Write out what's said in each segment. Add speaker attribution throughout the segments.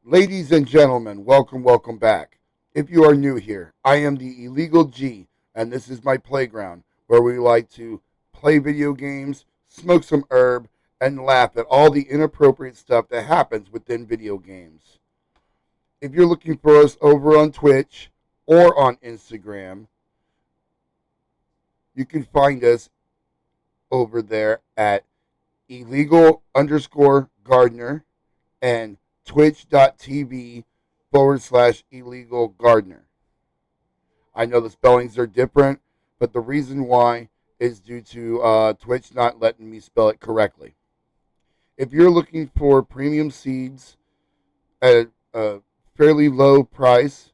Speaker 1: Ladies and gentlemen, welcome back. If you are new here, I am the Illegal G, and this is my playground where we like to play video games, smoke some herb, and laugh at all the inappropriate stuff that happens within video games. If you're looking for us over on Twitch or on Instagram, you can find us over there at illegal underscore gardener and twitch.tv/illegal gardener. I know the spellings are different, but the reason why is due to Twitch not letting me spell it correctly. If you're looking for premium seeds at a fairly low price,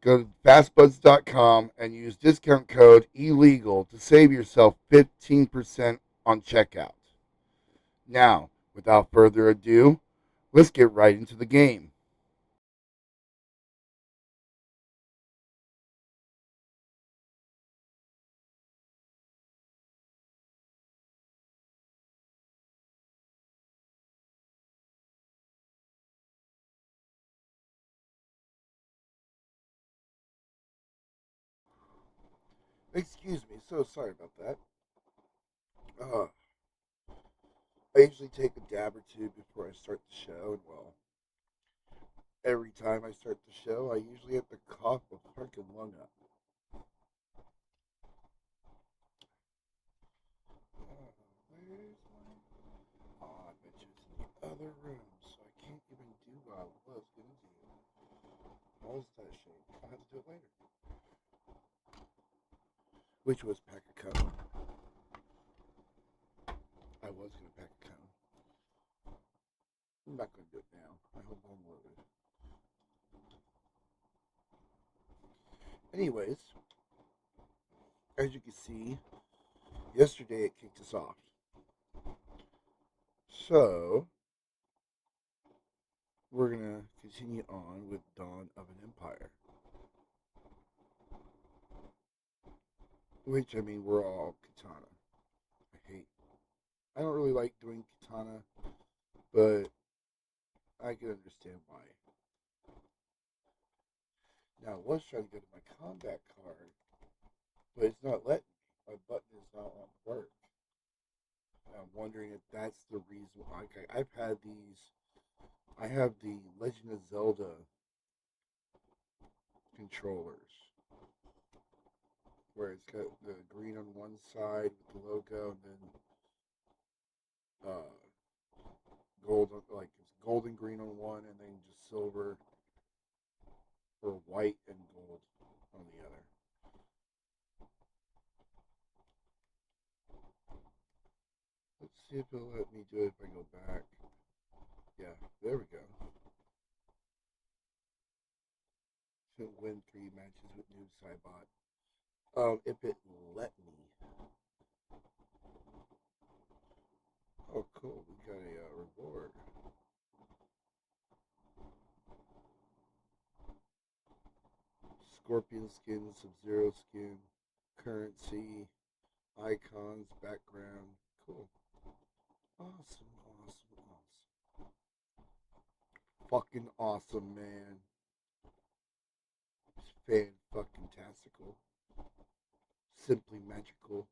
Speaker 1: go to fastbuds.com and use discount code illegal to save yourself 15% on checkout. Now, without further ado, let's get right into the game. Excuse me, so sorry about that. Uh, I usually take a dab or two before I start the show, and well, every time I start the show, I usually have to cough a fucking lung up. Where's my? Oh, I bet you it's in the other room, so I can't even do what I was gonna do. All that shit. I'll have to do it later. Which was pack a cone. I was gonna pack a cone. I'm not gonna do it now. I hope I'm loaded. Anyways, as you can see, yesterday it kicked us off. So, we're going to continue on with Dawn of an Empire. Which, I mean, we're all katana. I don't really like doing katana, but I can understand why. Now, I was trying to go to my combat card, but it's not letting me. My button is not on work. And I'm wondering if that's the reason why. I've had these. I have the Legend of Zelda controllers, where it's got the green on one side with the logo, and then gold, like it's gold and green on one, and then just silver or white and gold on the other. Let's see if it'll let me do it if I go back. Yeah, there we go. Should win 3 matches with Noob Saibot. If it let me. Oh, cool. We got a reward. Scorpion skin, Sub-Zero skin, currency, icons, background. Cool. Awesome, awesome, awesome. Fucking awesome, man. It's fan fucking tastical. Simply magical.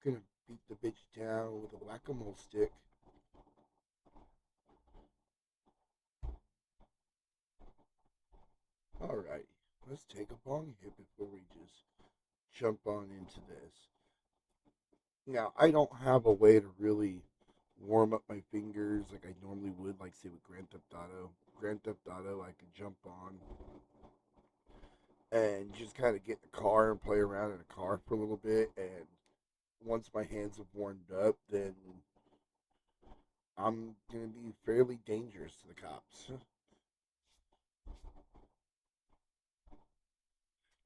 Speaker 1: Gonna beat the bitch down with a whack-a-mole stick. Alright, let's take a bong hit before we just jump on into this. Now, I don't have a way to really warm up my fingers like I normally would, like say with Grand Theft Auto. Grand Theft Auto, I could jump on and just kind of get in the car and play around in a car for a little bit. And once my hands have warmed up, then I'm gonna be fairly dangerous to the cops.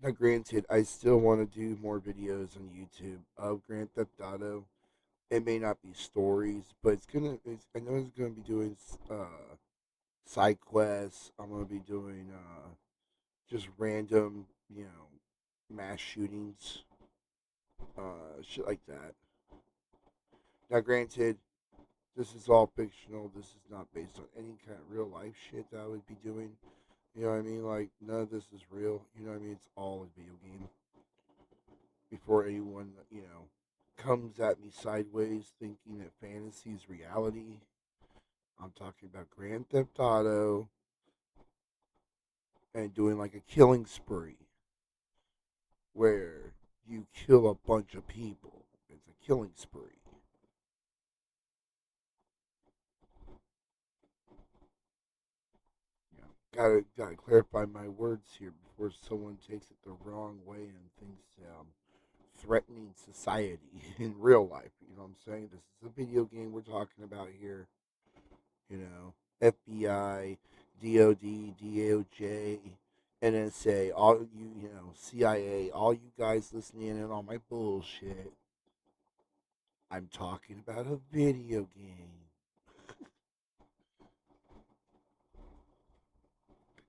Speaker 1: Now, granted, I still want to do more videos on YouTube of Grand Theft Auto. It may not be stories, but I know it's gonna be doing side quests. I'm gonna be doing just random, mass shootings, shit like that. Now, granted, This is all fictional. This is not based on any kind of real life shit that I would be doing. You know what I mean? Like, none of this is real. You know what I mean? It's all a video game. Before anyone, comes at me sideways thinking that fantasy is reality, I'm talking about Grand Theft Auto and doing like a killing spree where you kill a bunch of people. It's a killing spree. Gotta clarify my words here before someone takes it the wrong way and thinks threatening society in real life. You know what I'm saying? This is a video game we're talking about here. FBI, DOD, DOJ, NSA, all CIA, all you guys listening in on my bullshit. I'm talking about a video game.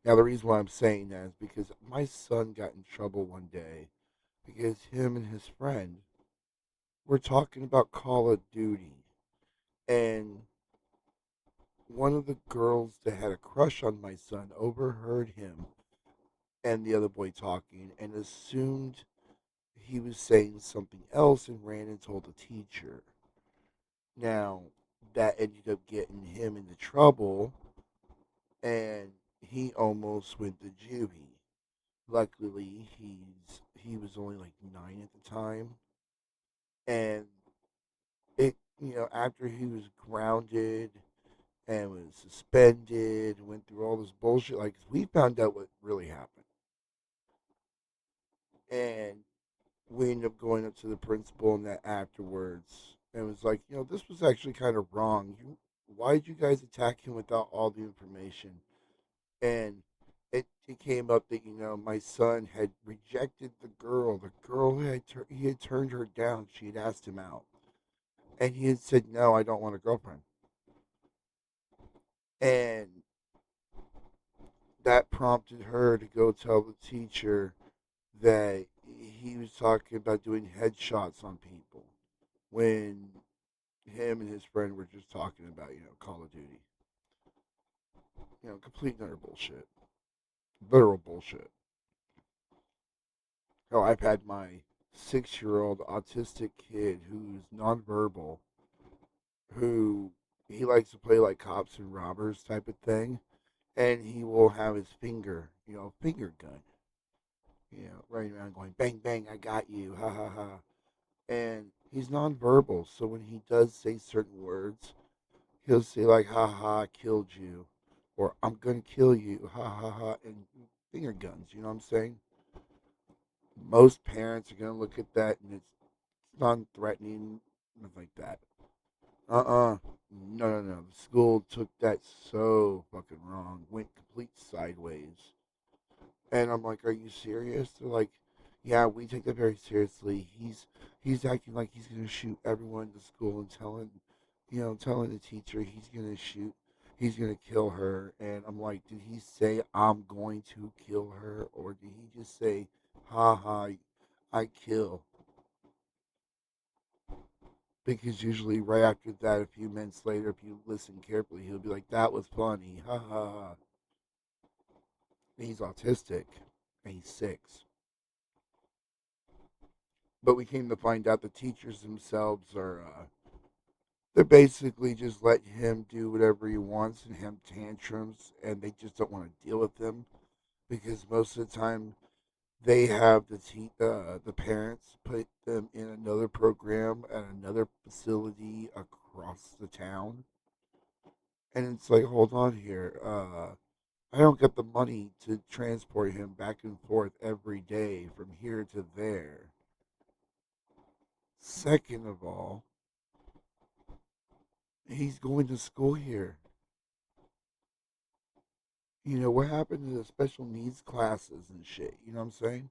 Speaker 1: Now, the reason why I'm saying that is because my son got in trouble one day because him and his friend were talking about Call of Duty. And one of the girls that had a crush on my son overheard him and the other boy talking and assumed he was saying something else and ran and told the teacher. Now, that ended up getting him into trouble and he almost went to juvie. Luckily, he was only like 9 at the time, and after he was grounded and was suspended, went through all this bullshit. Like, we found out what really happened, and we ended up going up to the principal and that afterwards, and was like, this was actually kind of wrong. Why did you guys attack him without all the information? And it came up that my son had rejected the girl. The girl he had turned her down. She had asked him out, and he had said, "No, I don't want a girlfriend." And that prompted her to go tell the teacher that he was talking about doing headshots on people when him and his friend were just talking about Call of Duty. Complete and utter bullshit, literal bullshit. Oh, I've had my 6-year-old autistic kid who's nonverbal, who he likes to play like cops and robbers type of thing, and he will have his finger gun, running around going bang bang, I got you, ha ha ha, and he's nonverbal, so when he does say certain words, he'll say like ha ha, I killed you, or I'm gonna kill you, ha ha ha, and finger guns. You know what I'm saying? Most parents are gonna look at that and it's non-threatening, nothing like that. No, no, no. The school took that so fucking wrong. Went complete sideways. And I'm like, are you serious? They're like, yeah, we take that very seriously. He's acting like he's gonna shoot everyone in the school and telling the teacher he's gonna shoot, he's gonna kill her. And I'm like, did he say I'm going to kill her, or did he just say, ha ha, I kill? Because usually right after that, a few minutes later, if you listen carefully, he'll be like, "That was funny, ha ha ha." He's autistic, and he's 6. But we came to find out the teachers themselves they're basically just letting him do whatever he wants and have tantrums, and they just don't want to deal with him because most of the time they have the parents put them in another program at another facility across the town, and it's like, hold on here, I don't get the money to transport him back and forth every day from here to there. Second of all, he's going to school here. What happened to the special needs classes and shit? You know what I'm saying?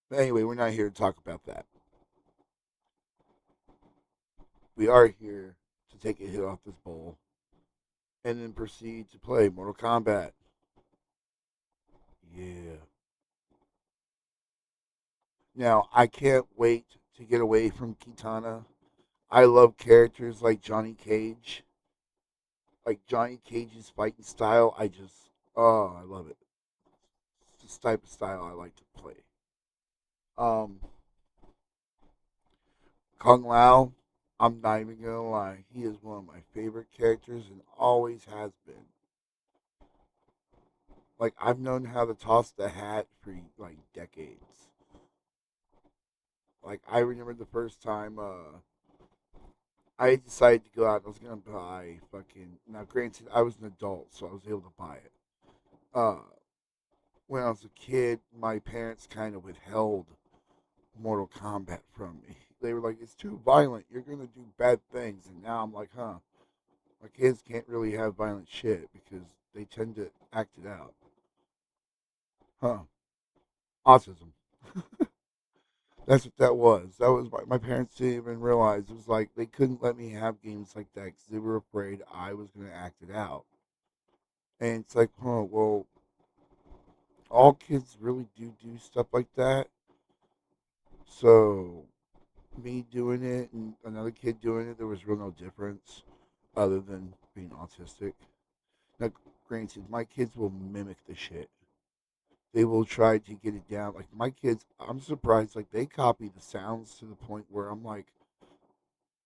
Speaker 1: But anyway, we're not here to talk about that. We are here to take a hit off this bowl and then proceed to play Mortal Kombat. Yeah. Now, I can't wait to get away from Kitana. I love characters like Johnny Cage. Like Johnny Cage's fighting style, I love it. It's this type of style I like to play. Um, Kung Lao, I'm not even gonna lie, he is one of my favorite characters and always has been. Like I've known how to toss the hat for like decades. Like I remember the first time I decided to go out. I was gonna buy fucking. Now, granted, I was an adult, so I was able to buy it. Uh, when I was a kid, my parents kind of withheld Mortal Kombat from me. They were like, "It's too violent. You're gonna do bad things." And now I'm like, "Huh." My kids can't really have violent shit because they tend to act it out. Huh? Autism. That's what that was. That was my parents didn't even realize. It was like they couldn't let me have games like that because they were afraid I was gonna act it out. And it's like, huh? Well, all kids really do stuff like that. So me doing it and another kid doing it, there was real no difference other than being autistic. Now, granted, my kids will mimic the shit. They will try to get it down. Like my kids, I'm surprised. Like they copy the sounds to the point where I'm like,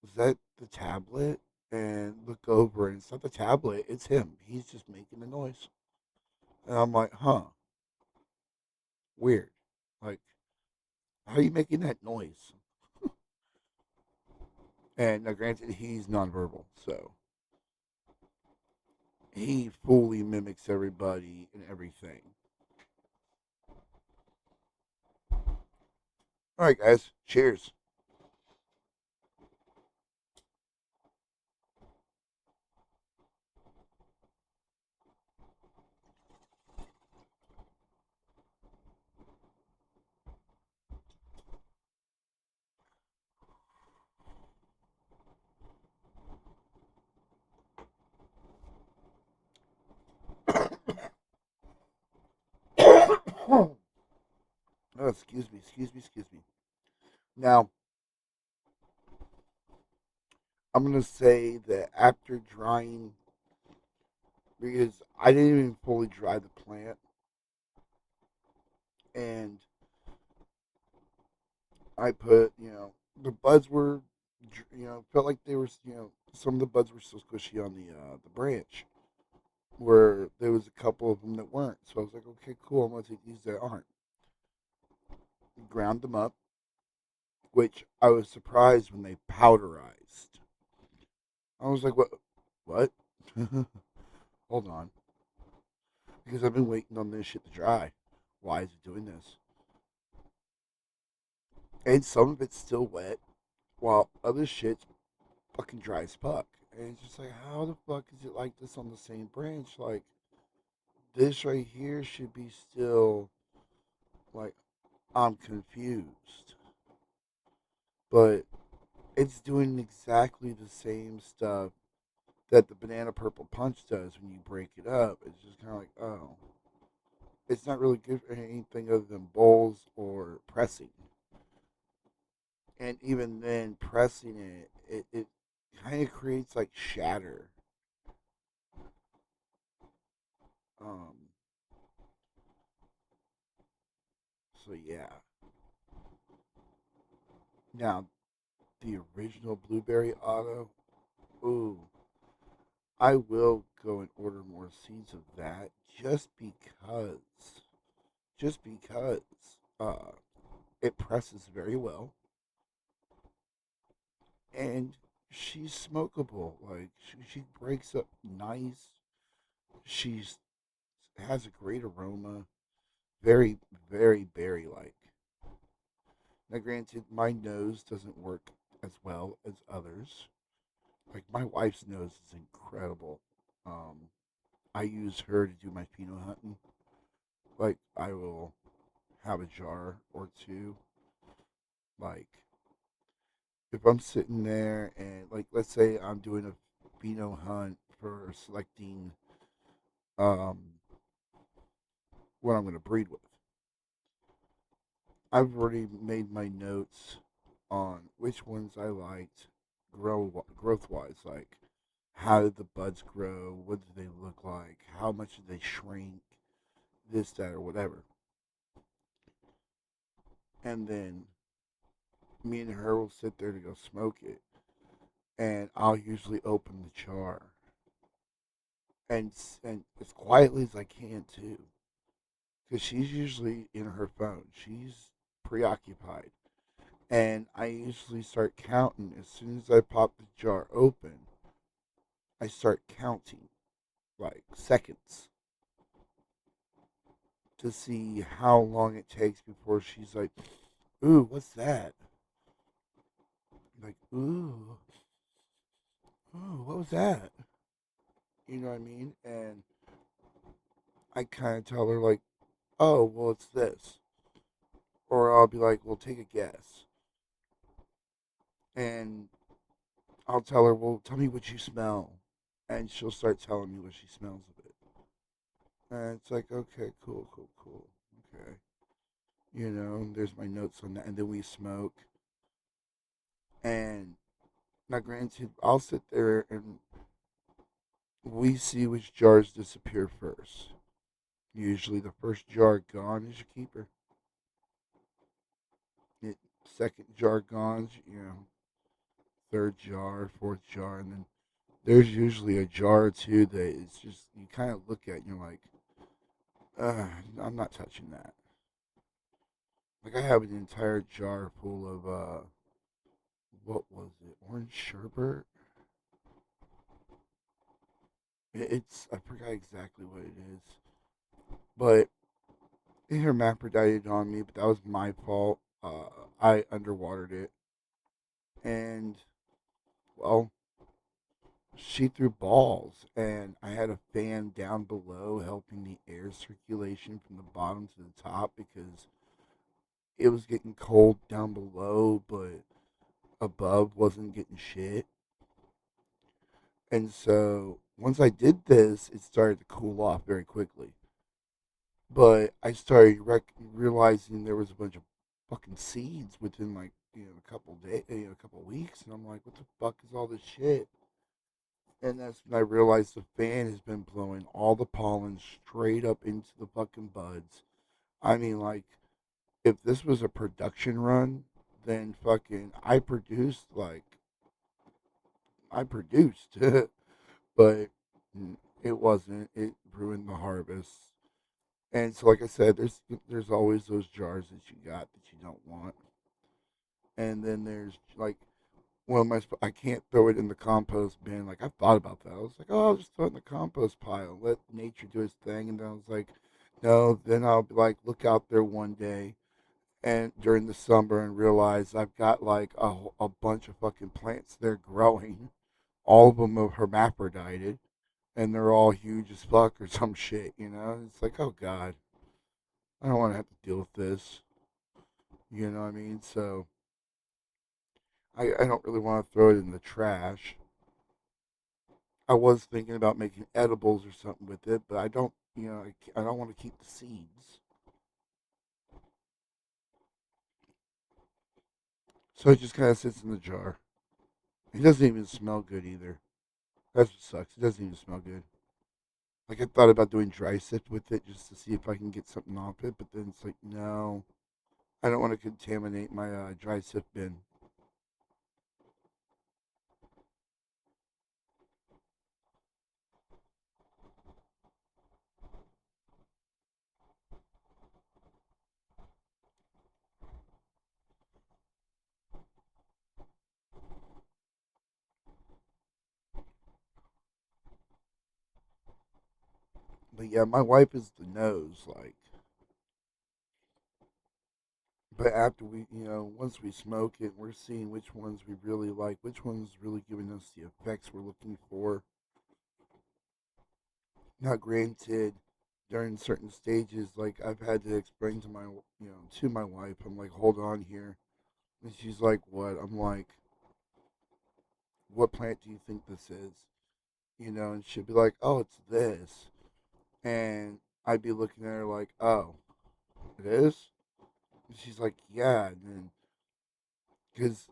Speaker 1: "Is that the tablet?" And look over, and it's not the tablet. It's him. He's just making the noise. And I'm like, "Huh, weird. Like, how are you making that noise?" And now, granted, he's nonverbal, so he fully mimics everybody and everything. All right, guys, cheers. Oh, excuse me. Now, I'm gonna say that after drying, because I didn't even fully dry the plant, and I put, the buds were, felt like they were, some of the buds were still squishy on the branch, where there was a couple of them that weren't. So I was like, okay, cool. I'm gonna take these that aren't. Ground them up, which I was surprised when they powderized. I was like, what? What? Hold on, because I've been waiting on this shit to dry. Why is it doing this? And some of it's still wet, while other shit's fucking dry as fuck. And it's just like, how the fuck is it like this on the same branch? Like, this right here should be still, like, I'm confused. But it's doing exactly the same stuff that the banana purple punch does when you break it up. It's just kind of like, oh, it's not really good for anything other than bowls or pressing. And even then, pressing it kind of creates like shatter. Um, so yeah. Now the original blueberry auto. Ooh, I will go and order more seeds of that just because uh, it presses very well and she's smokable. Like she breaks up nice. She's has a great aroma, very very berry like. Now, granted, my nose doesn't work as well as others. Like my wife's nose is incredible. Um, I use her to do my pheno hunting. Like I will have a jar or two. Like if I'm sitting there and like let's say I'm doing a pheno hunt for selecting um what I'm gonna breed with. I've already made my notes on which ones I liked, growth wise, like how did the buds grow? What do they look like? How much did they shrink? This, that, or whatever. And then me and her will sit there to go smoke it, and I'll usually open the jar and as quietly as I can too, because she's usually in her phone. She's preoccupied, and I usually start counting as soon as I pop the jar open. I start counting like seconds to see how long it takes before she's like, "Ooh, what's that?" Like, "Ooh, ooh, what was that?" You know what I mean? And I kind of tell her like, "Oh, well, it's this," or I'll be like, "Well, take a guess," and I'll tell her, "Well, tell me what you smell," and she'll start telling me what she smells of it, and it's like, "Okay, cool, cool, cool, okay." You know, there's my notes on that, and then we smoke, and now, granted, I'll sit there and we see which jars disappear first. Usually, the first jar gone is your keeper. It, second jar gone, third jar, fourth jar, and then there's usually a jar or two that it's just you kind of look at and you're like, I'm not touching that. Like I have an entire jar full of what was it? Orange sherbet. It's I forgot exactly what it is, but it hermaphrodited on me. But that was my fault. I underwatered it, and well, she threw balls, and I had a fan down below helping the air circulation from the bottom to the top because it was getting cold down below, but above wasn't getting shit. And so once I did this, it started to cool off very quickly. But I started realizing there was a bunch of fucking seeds within like a couple days, a couple weeks, and I'm like, what the fuck is all this shit? And that's when I realized the fan has been blowing all the pollen straight up into the fucking buds. I mean, like, if this was a production run, then fucking I produced, but it wasn't. It ruined the harvest. And so, like I said, there's always those jars that you got that you don't want, and then there's like I can't throw it in the compost bin. Like I thought about that. I was like, oh, I'll just throw it in the compost pile, let nature do its thing. And then I was like, no. Then I'll be like, look out there one day and during the summer and realize I've got like a bunch of fucking plants there growing. All of them are hermaphrodited, and they're all huge as fuck or some shit. You know, it's like, oh god, I don't want to have to deal with this. You know what I mean? So I don't really want to throw it in the trash. I was thinking about making edibles or something with it, but I don't, I don't want to keep the seeds. So it just kind of sits in the jar. It doesn't even smell good either. That's what sucks. It doesn't even smell good. Like I thought about doing dry sift with it just to see if I can get something off it, but then it's like, no, I don't want to contaminate my dry sift bin. But yeah, my wife is the nose, like. But after once we smoke it, we're seeing which ones we really like, which ones really giving us the effects we're looking for. Now, granted, during certain stages, like I've had to explain to my wife, I'm like, hold on here, and she's like, what? I'm like, what plant do you think this is? And she'd be like, oh, it's this, and I'd be looking at her like, oh, it is. And she's like, yeah, and then because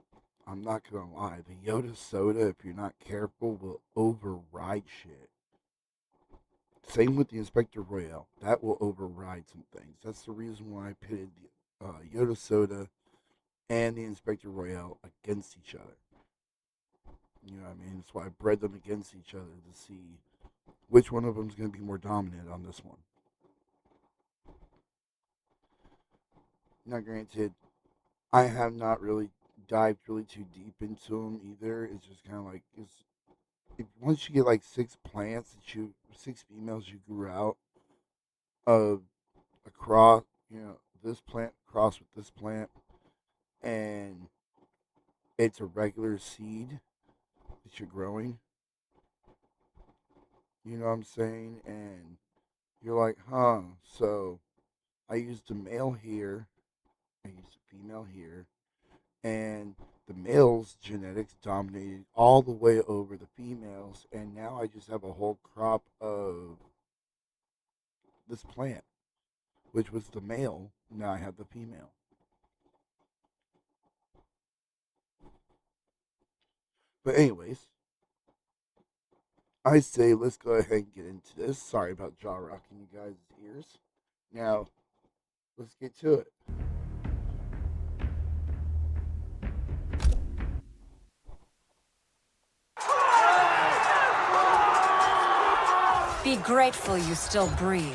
Speaker 1: I'm not gonna lie, the Yoda soda, if you're not careful, will override shit. Same with the Inspector Royale. That will override some things. That's the reason why I pitted the Yoda soda and the Inspector Royale against each other. You know what I mean? That's why I bred them against each other to see which one of them is going to be more dominant on this one. Now, granted, I have not really dived really too deep into them either. It's just kind of like once you get like six females you grew out of across, this plant cross with this plant, and it's a regular seed that you're growing. You know what I'm saying? And you're like, huh? So I used a male here, I used a female here, and the male's genetics dominated all the way over the females, and now I just have a whole crop of this plant, which was the male. Now I have the female. But anyways, I say let's go ahead and get into this. Sorry about jaw rocking you guys' ears. Now, let's get to it.
Speaker 2: Be grateful you still breathe.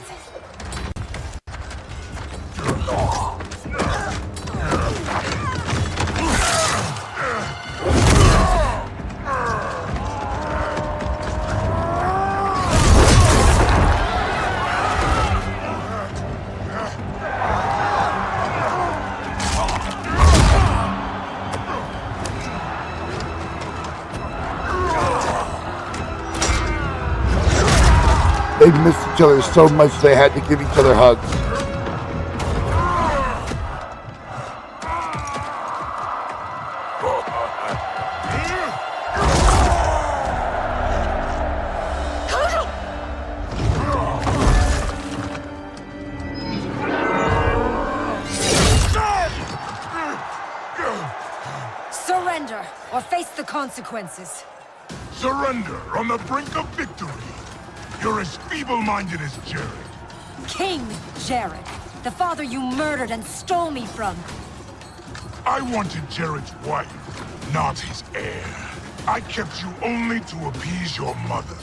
Speaker 1: They missed each other so much they had to give each other hugs.
Speaker 2: Surrender, or face the consequences.
Speaker 3: Surrender on the brink of victory. You're as feeble-minded as Jared.
Speaker 2: King Jared, the father you murdered and stole me from.
Speaker 3: I wanted Jared's wife, not his heir. I kept you only to appease your mother.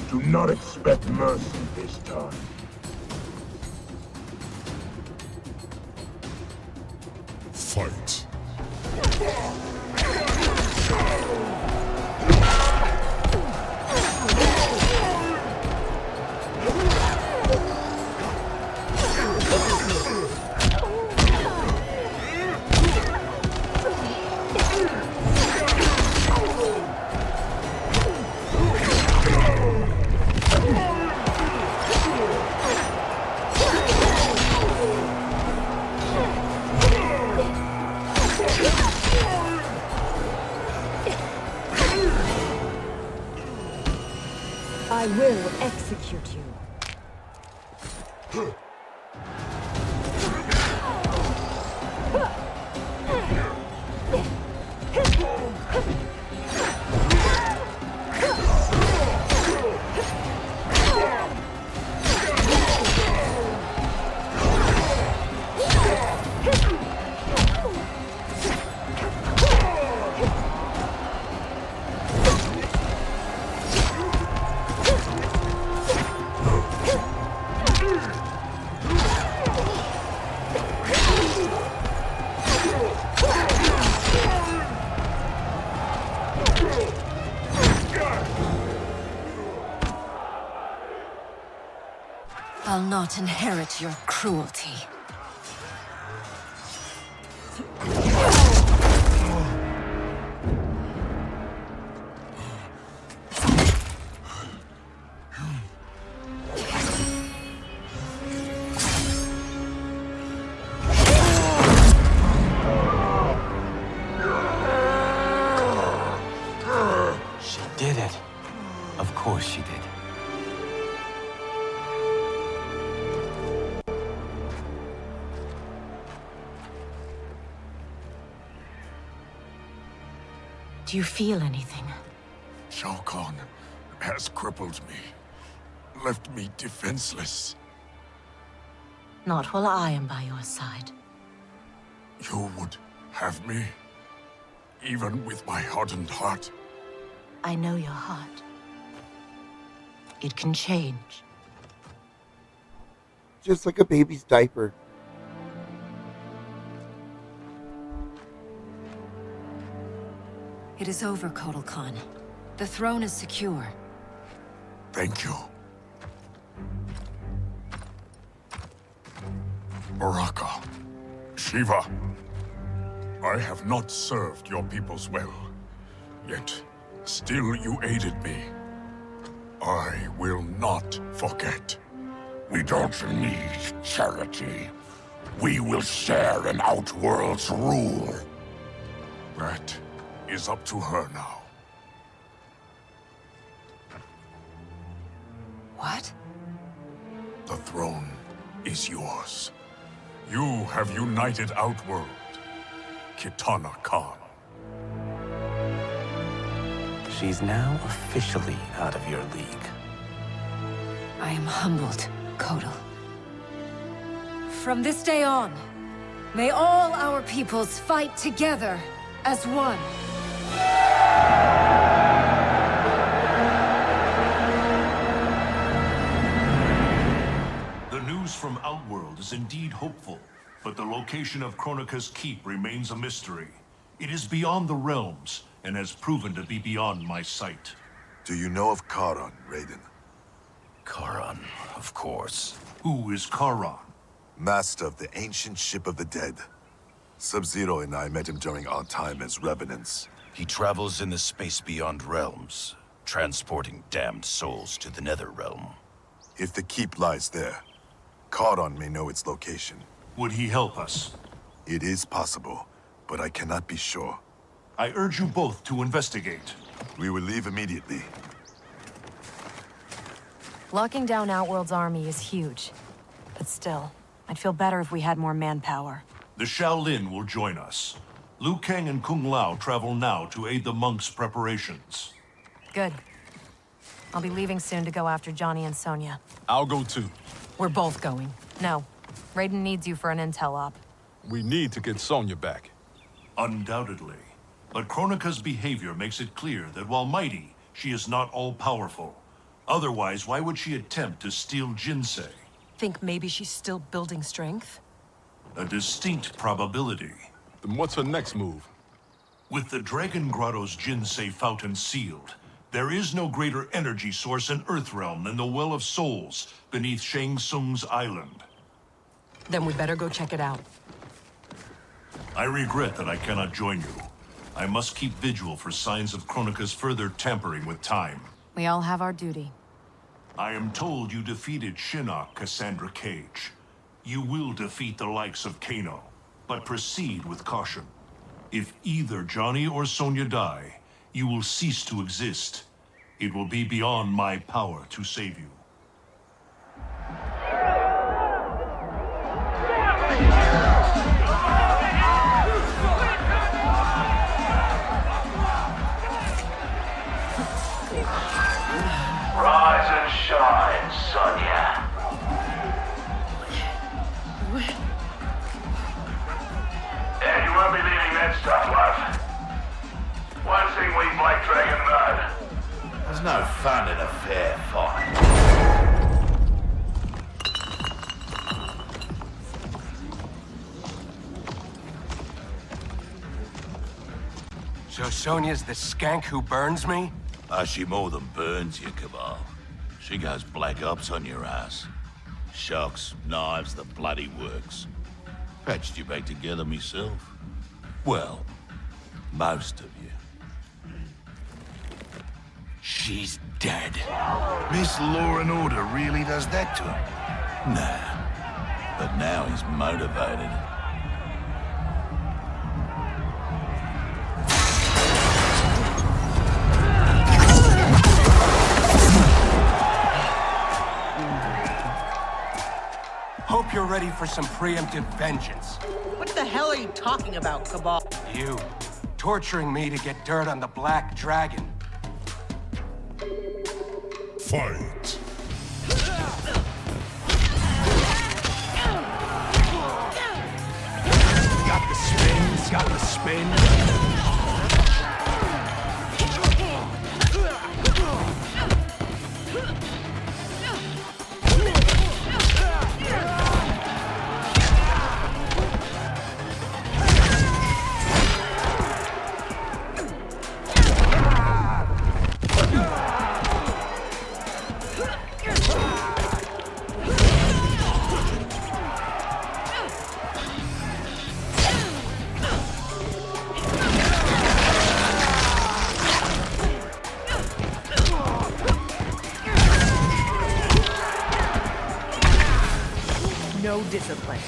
Speaker 3: Do not expect mercy this time. Fight.
Speaker 2: I will execute you. I'll not inherit your cruelty.
Speaker 4: She did it. Of course she did.
Speaker 2: Do you feel anything?
Speaker 3: Shao Kahn has crippled me, left me defenseless.
Speaker 2: Not while I am by your side.
Speaker 3: You would have me, even with my hardened heart.
Speaker 2: I know your heart. It can change.
Speaker 1: Just like a baby's diaper.
Speaker 2: It is over, Kotal Khan. The throne is secure.
Speaker 3: Thank you. Baraka, Shiva, I have not served your peoples well, yet still you aided me. I will not forget. We don't need charity. We will share an Outworld's rule. That is up to her now.
Speaker 2: What?
Speaker 3: The throne is yours. You have united Outworld, Kitana Khan.
Speaker 4: She's now officially out of your league.
Speaker 2: I am humbled, Kotal. From this day on, may all our peoples fight together as one.
Speaker 5: The news from Outworld is indeed hopeful, but the location of Kronika's keep remains a mystery. It is beyond the realms, and has proven to be beyond my sight.
Speaker 6: Do you know of Charon, Raiden?
Speaker 5: Charon, of course. Who is Charon?
Speaker 6: Master of the ancient ship of the dead. Sub-Zero and I met him during our time as Revenants.
Speaker 7: He travels in the space beyond realms, transporting damned souls to the Nether Realm.
Speaker 6: If the keep lies there, Charon may know its location.
Speaker 5: Would he help us?
Speaker 6: It is possible, but I cannot be sure.
Speaker 5: I urge you both to investigate.
Speaker 6: We will leave immediately.
Speaker 8: Locking down Outworld's army is huge. But still, I'd feel better if we had more manpower.
Speaker 5: The Shaolin will join us. Liu Kang and Kung Lao travel now to aid the monks' preparations.
Speaker 8: Good. I'll be leaving soon to go after Johnny and Sonya.
Speaker 9: I'll go too.
Speaker 8: We're both going. No. Raiden needs you for an intel op.
Speaker 9: We need to get Sonya back.
Speaker 5: Undoubtedly. But Kronika's behavior makes it clear that while mighty, she is not all-powerful. Otherwise, why would she attempt to steal Jinsei?
Speaker 8: Think maybe she's still building strength?
Speaker 5: A distinct probability.
Speaker 9: Then what's her next move?
Speaker 5: With the Dragon Grotto's Jinsei fountain sealed, there is no greater energy source in Earthrealm than the Well of Souls beneath Shang Tsung's island.
Speaker 8: Then we better go check it out.
Speaker 5: I regret that I cannot join you. I must keep vigil for signs of Kronika's further tampering with time.
Speaker 8: We all have our duty.
Speaker 5: I am told you defeated Shinnok, Cassandra Cage. You will defeat the likes of Kano, but proceed with caution. If either Johnny or Sonya die, you will cease to exist. It will be beyond my power to save you.
Speaker 10: Rise and shine, Sonya. And you won't be leaving that stuff, love. One thing we Black Dragon know. There's no fun in a fair fight.
Speaker 11: So Sonya's the skank who burns me?
Speaker 7: She more than burns you, Cabal. She goes black ops on your ass. Shocks, knives, the bloody works. Patched you back together myself. Well, most of you.
Speaker 10: She's dead. Miss Law and Order really does that to him?
Speaker 7: Nah. But now he's motivated.
Speaker 11: Hope you're ready for some preemptive vengeance.
Speaker 12: What the hell are you talking about, Cabal?
Speaker 11: You. torturing me to get dirt on the Black Dragon.
Speaker 3: Fight.
Speaker 11: Got the spin, got the spin.
Speaker 8: No discipline.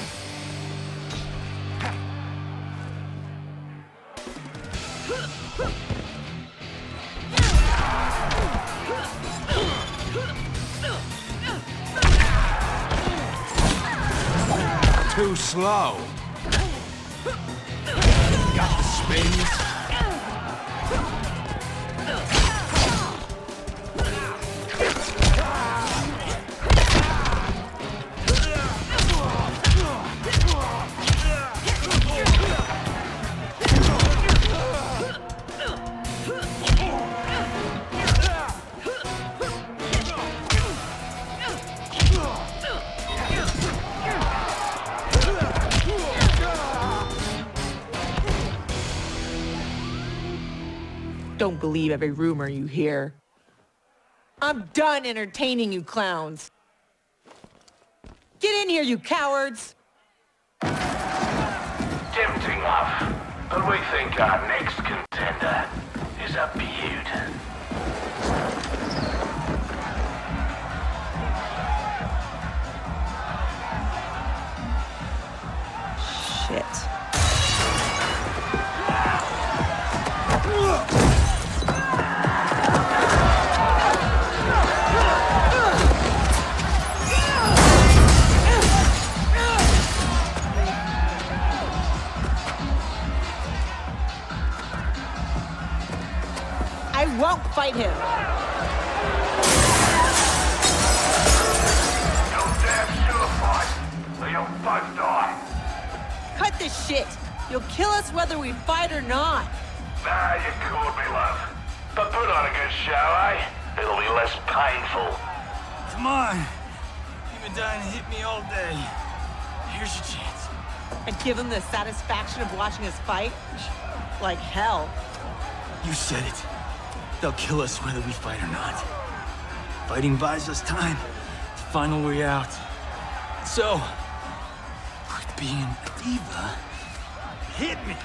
Speaker 11: Too slow. Got the spins.
Speaker 12: Don't believe every rumor you hear. I'm done entertaining you clowns. Get in here, you cowards!
Speaker 10: Tempting enough, but we think our next contender is a beaut.
Speaker 12: Shit. I won't fight him.
Speaker 10: You'll damn sure fight, or you'll both die.
Speaker 12: Cut this shit. You'll kill us whether we fight or not.
Speaker 10: Nah, you called me, love. But put on a good show, eh? It'll be less painful.
Speaker 13: Come on. You've been dying to hit me all day. Here's your chance.
Speaker 12: And give them the satisfaction of watching us fight? Like hell.
Speaker 13: You said it. They'll kill us whether we fight or not. Fighting buys us time to find a way out. So, quit being a diva. Hit me.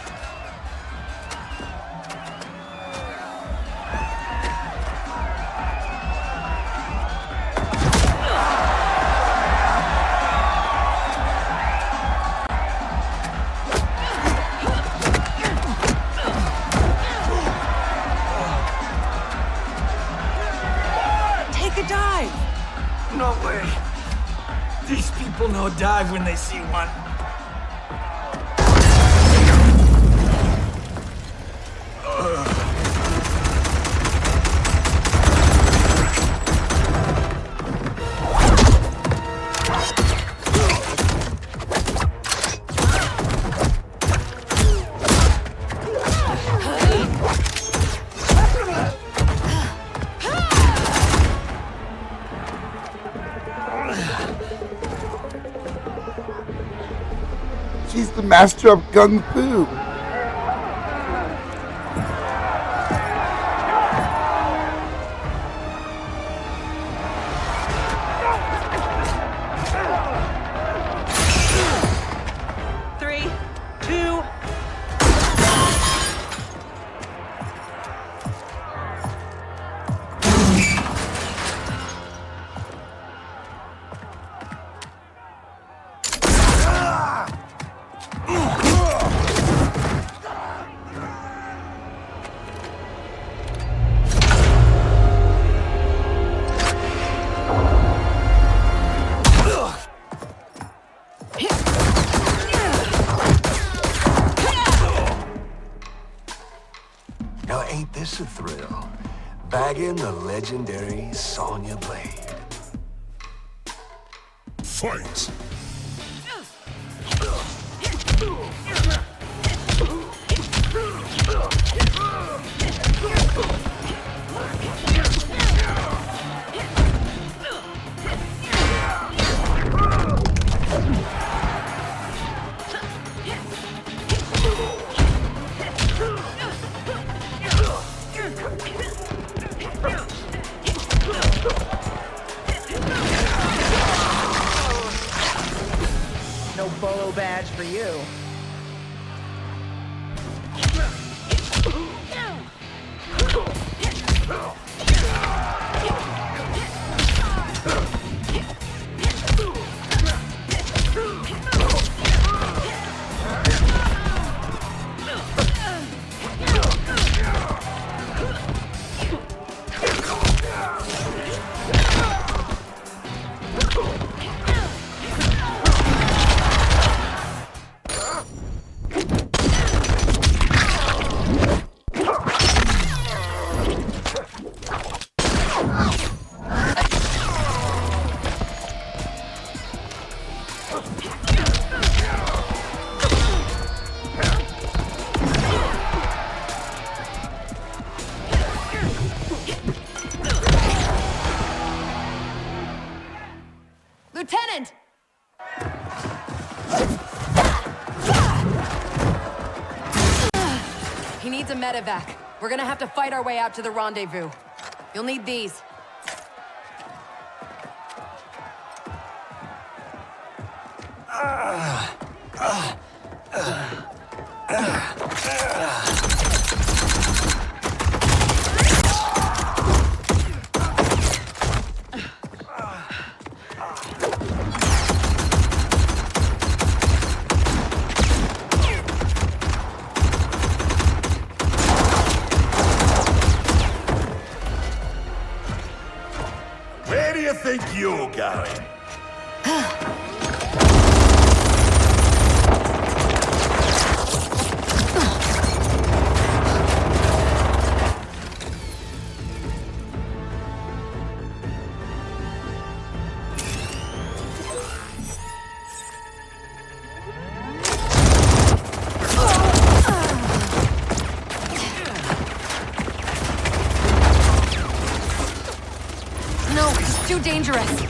Speaker 13: No way. These people know dive when they see one.
Speaker 1: She's the master of Kung Fu.
Speaker 11: Now ain't this a thrill? Bagging the legendary Sonya Blade.
Speaker 3: Fight!
Speaker 12: No bolo badge for you.
Speaker 2: Lieutenant! He needs a medevac. We're gonna have to fight our way out to the rendezvous. You'll need these.
Speaker 10: Where do you think you're going?
Speaker 2: No, it's too dangerous.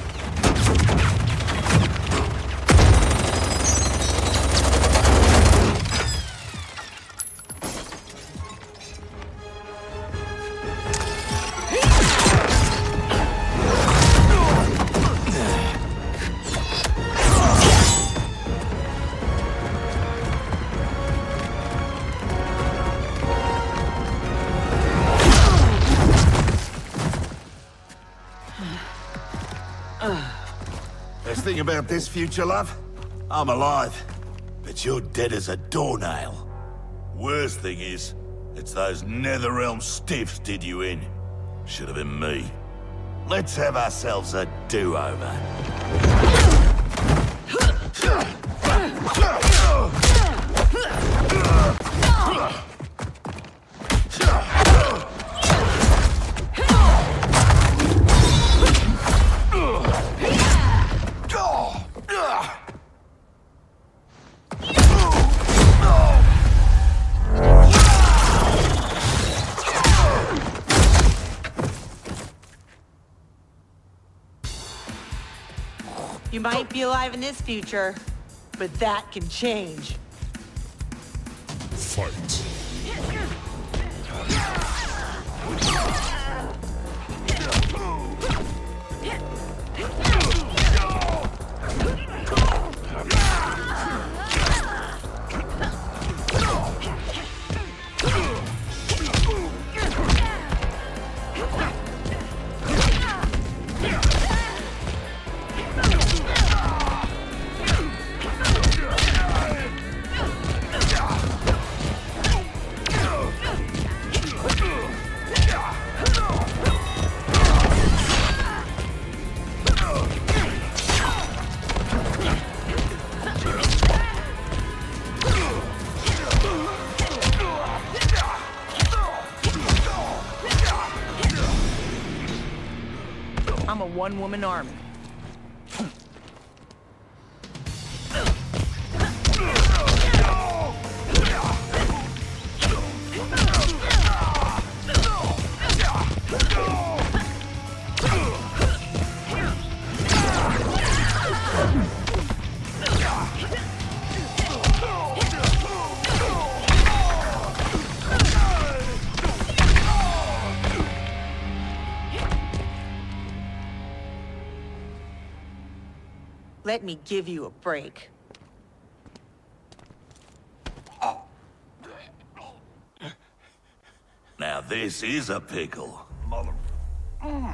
Speaker 10: Best thing about this future, love? I'm alive. But you're dead as a doornail. Worst thing is, it's those Netherrealm stiffs did you in. Should have been me. Let's have ourselves a do-over.
Speaker 12: You might be alive in this future, but that can change.
Speaker 3: Fight!
Speaker 12: a one-woman army. Let me give you a break.
Speaker 7: Now this is a pickle. Mother...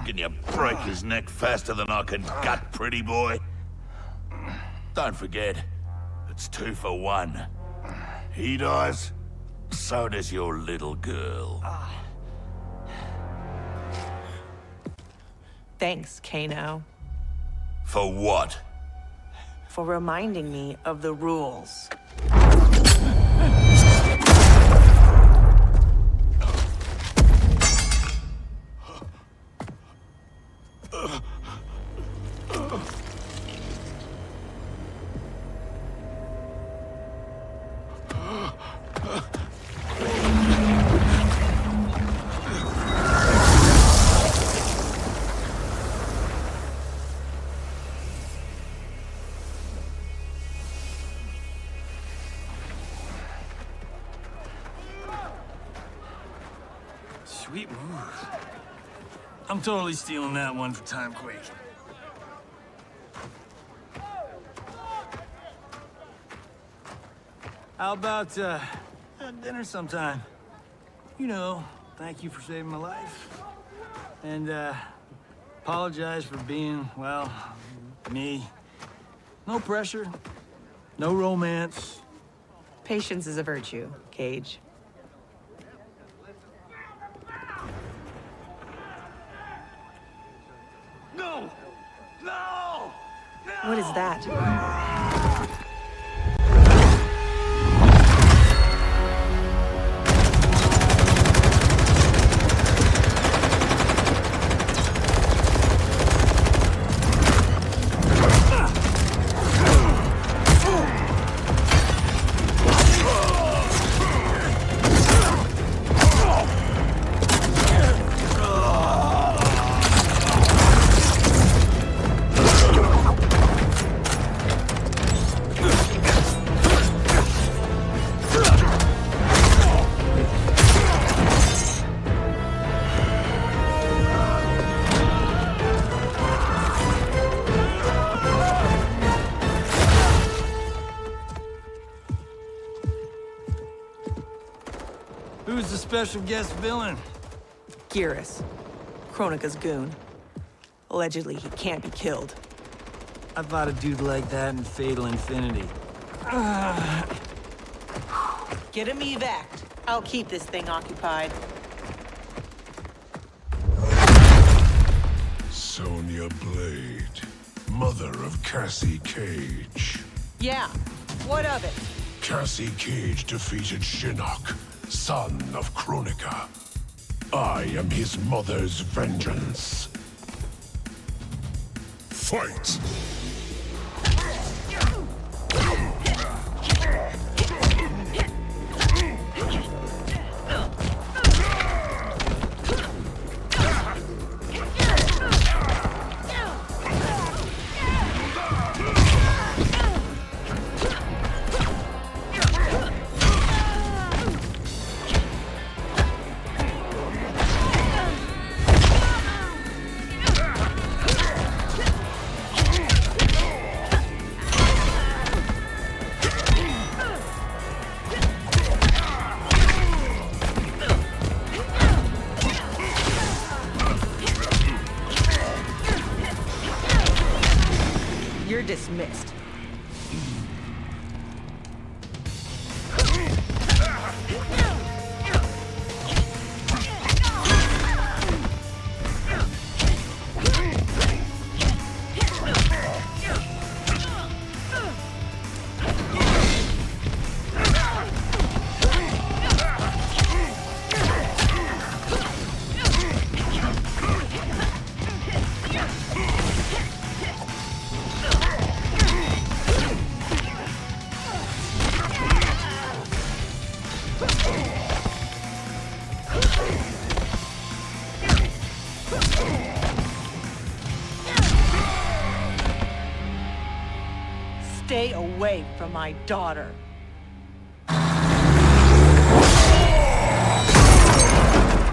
Speaker 7: Can you break his neck faster than I can gut, pretty boy? Don't forget, it's 2 for 1. He dies, so does your little girl.
Speaker 12: Thanks, Kano.
Speaker 7: For what?
Speaker 12: For reminding me of the rules.
Speaker 13: Sweet move. I'm totally stealing that one for Timequake. How about, dinner sometime? You know, thank you for saving my life. And, apologize for being, well, me. No pressure, no romance.
Speaker 12: Patience is a virtue, Cage.
Speaker 10: No! No!
Speaker 12: What is that?
Speaker 13: Who's the special guest villain?
Speaker 12: Geras, Kronika's goon. Allegedly, he can't be killed.
Speaker 13: I fought a dude like that in Fatal Infinity.
Speaker 12: Get him evac. I'll keep this thing occupied.
Speaker 3: Sonya Blade, mother of Cassie Cage.
Speaker 12: Yeah, what of it?
Speaker 3: Cassie Cage defeated Shinnok, son of Kronika. I am his mother's vengeance. Fight!
Speaker 12: You're dismissed. stay away from my daughter.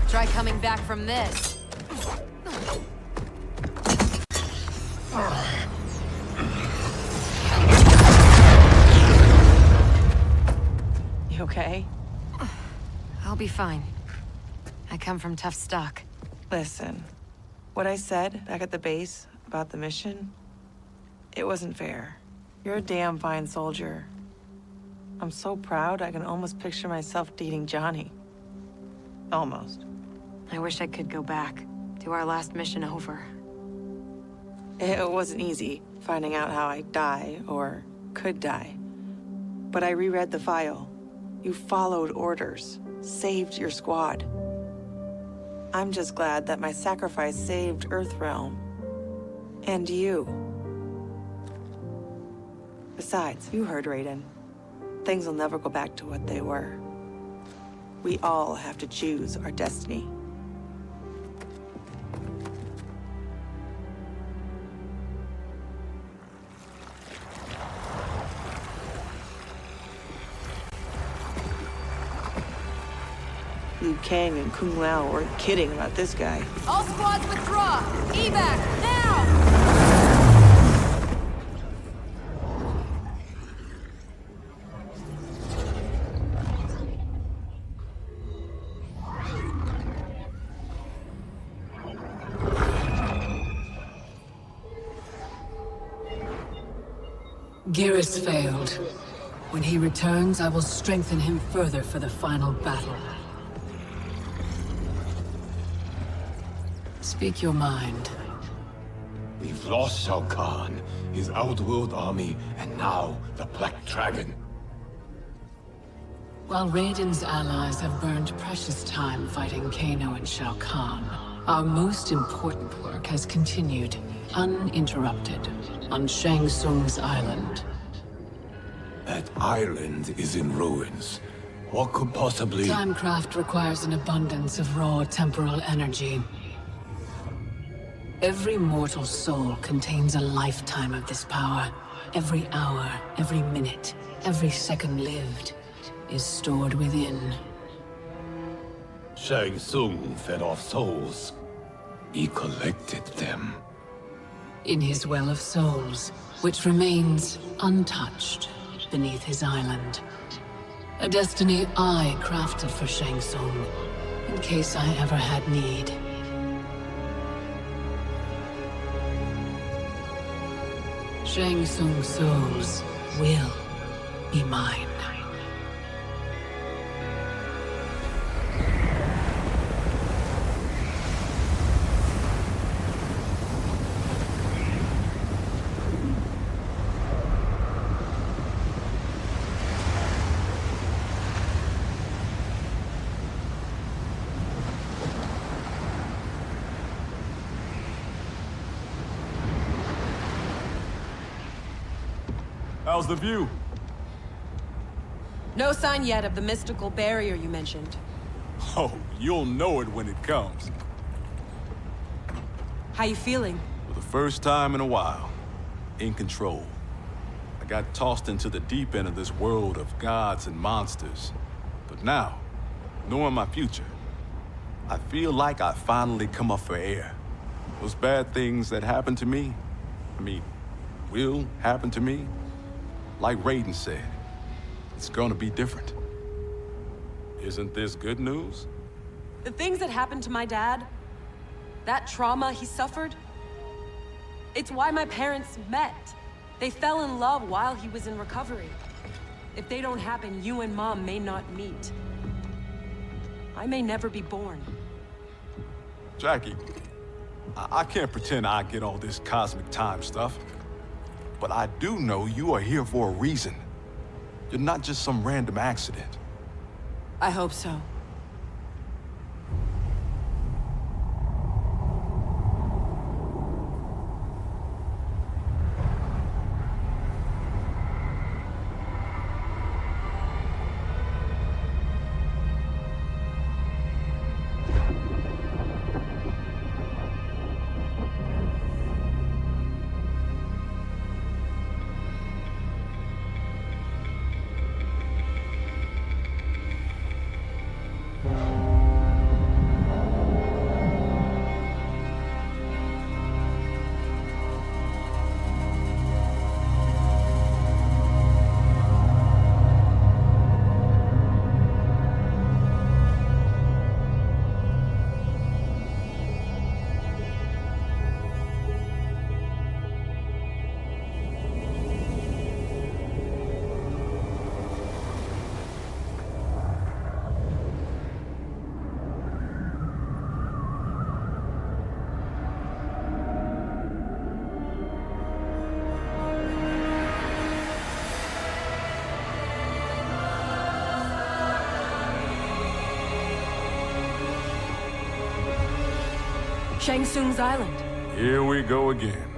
Speaker 2: Try coming back from this.
Speaker 12: You okay?
Speaker 2: I'll be fine. I come from tough stock.
Speaker 12: Listen, what I said back at the base about the mission, it wasn't fair. You're a damn fine soldier. I'm so proud I can almost picture myself dating Johnny. Almost.
Speaker 8: I wish I could go back. Do our last mission over.
Speaker 12: It wasn't easy, finding out how I'd die, or could die. But I reread the file. You followed orders, saved your squad. I'm just glad that my sacrifice saved Earthrealm. And you. Besides, you heard Raiden. Things will never go back to what they were. We all have to choose our destiny. Liu Kang and Kung Lao weren't kidding about this guy.
Speaker 2: All squads withdraw! Evac, now!
Speaker 14: Geras failed. When he returns, I will strengthen him further for the final battle. Speak your mind.
Speaker 11: We've lost Shao Kahn, his outworld army, and now the Black Dragon.
Speaker 14: While Raiden's allies have burned precious time fighting Kano and Shao Kahn, our most important work has continued, uninterrupted, on Shang Tsung's island.
Speaker 11: That island is in ruins. What could possibly...
Speaker 14: Timecraft requires an abundance of raw temporal energy. Every mortal soul contains a lifetime of this power. Every hour, every minute, every second lived is stored within.
Speaker 11: Shang Tsung fed off souls. He collected them.
Speaker 14: In his well of souls, which remains untouched beneath his island. A destiny I crafted for Shang Tsung, in case I ever had need. Shang Tsung's souls will be mine.
Speaker 9: How's the view?
Speaker 12: No sign yet of the mystical barrier you mentioned.
Speaker 9: Oh, you'll know it when it comes.
Speaker 12: How you feeling?
Speaker 9: For the first time in a while, in control. I got tossed into the deep end of this world of gods and monsters. But now, knowing my future, I feel like I finally come up for air. Those bad things that happened to me, will happen to me. Like Raiden said, it's gonna be different. Isn't this good news?
Speaker 12: The things that happened to my dad, that trauma he suffered, it's why my parents met. They fell in love while he was in recovery. If they don't happen, you and Mom may not meet. I may never be born.
Speaker 9: Jackie, I can't pretend I get all this cosmic time stuff. But I do know you are here for a reason. You're not just some random accident.
Speaker 12: I hope so.
Speaker 8: Shang Tsung's island.
Speaker 9: Here we go again.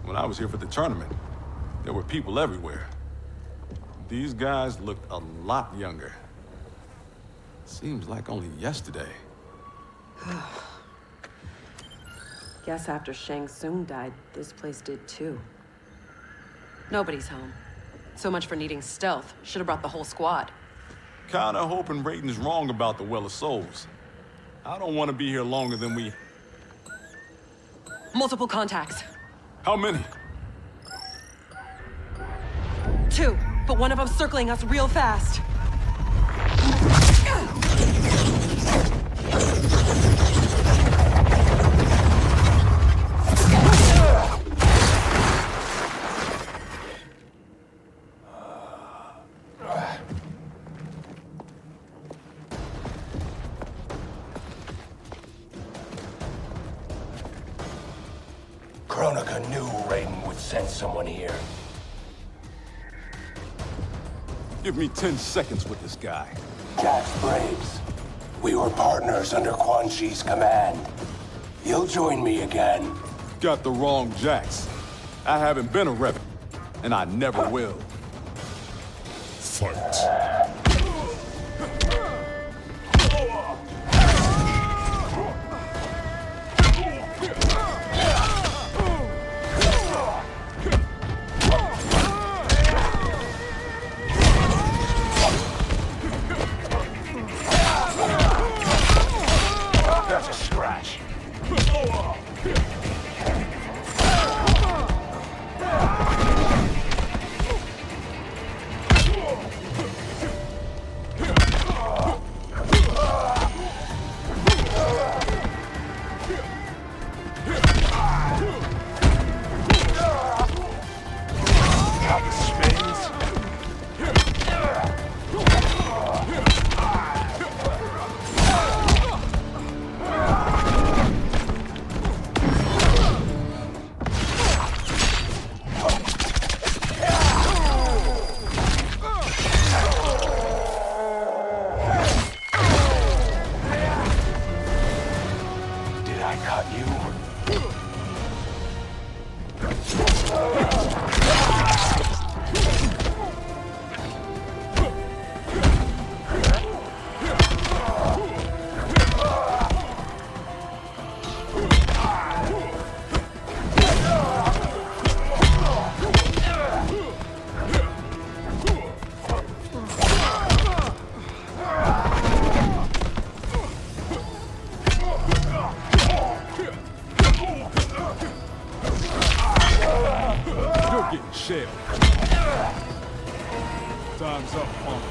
Speaker 9: When I was here for the tournament, there were people everywhere. These guys looked a lot younger. Seems like only yesterday.
Speaker 15: Guess after Shang Tsung died, this place did too. Nobody's home. So much for needing stealth. Should have brought the whole squad.
Speaker 9: Kinda hoping Raiden's wrong about the Well of Souls. I don't want to be here longer than we...
Speaker 15: Multiple contacts.
Speaker 9: How many?
Speaker 15: 2, but one of them's circling us real fast.
Speaker 11: Kronika knew Raiden would send someone here.
Speaker 9: Give me 10 seconds with this guy.
Speaker 11: Jax Braves. We were partners under Quan Chi's command. You'll join me again.
Speaker 9: Got the wrong Jax. I haven't been a Revan, and I never will.
Speaker 3: Fight.
Speaker 11: That's a scratch. Got the spins. Did I cut you?
Speaker 9: You're getting shelled. Time's up, punk.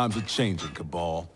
Speaker 9: Times are changing, Cabal.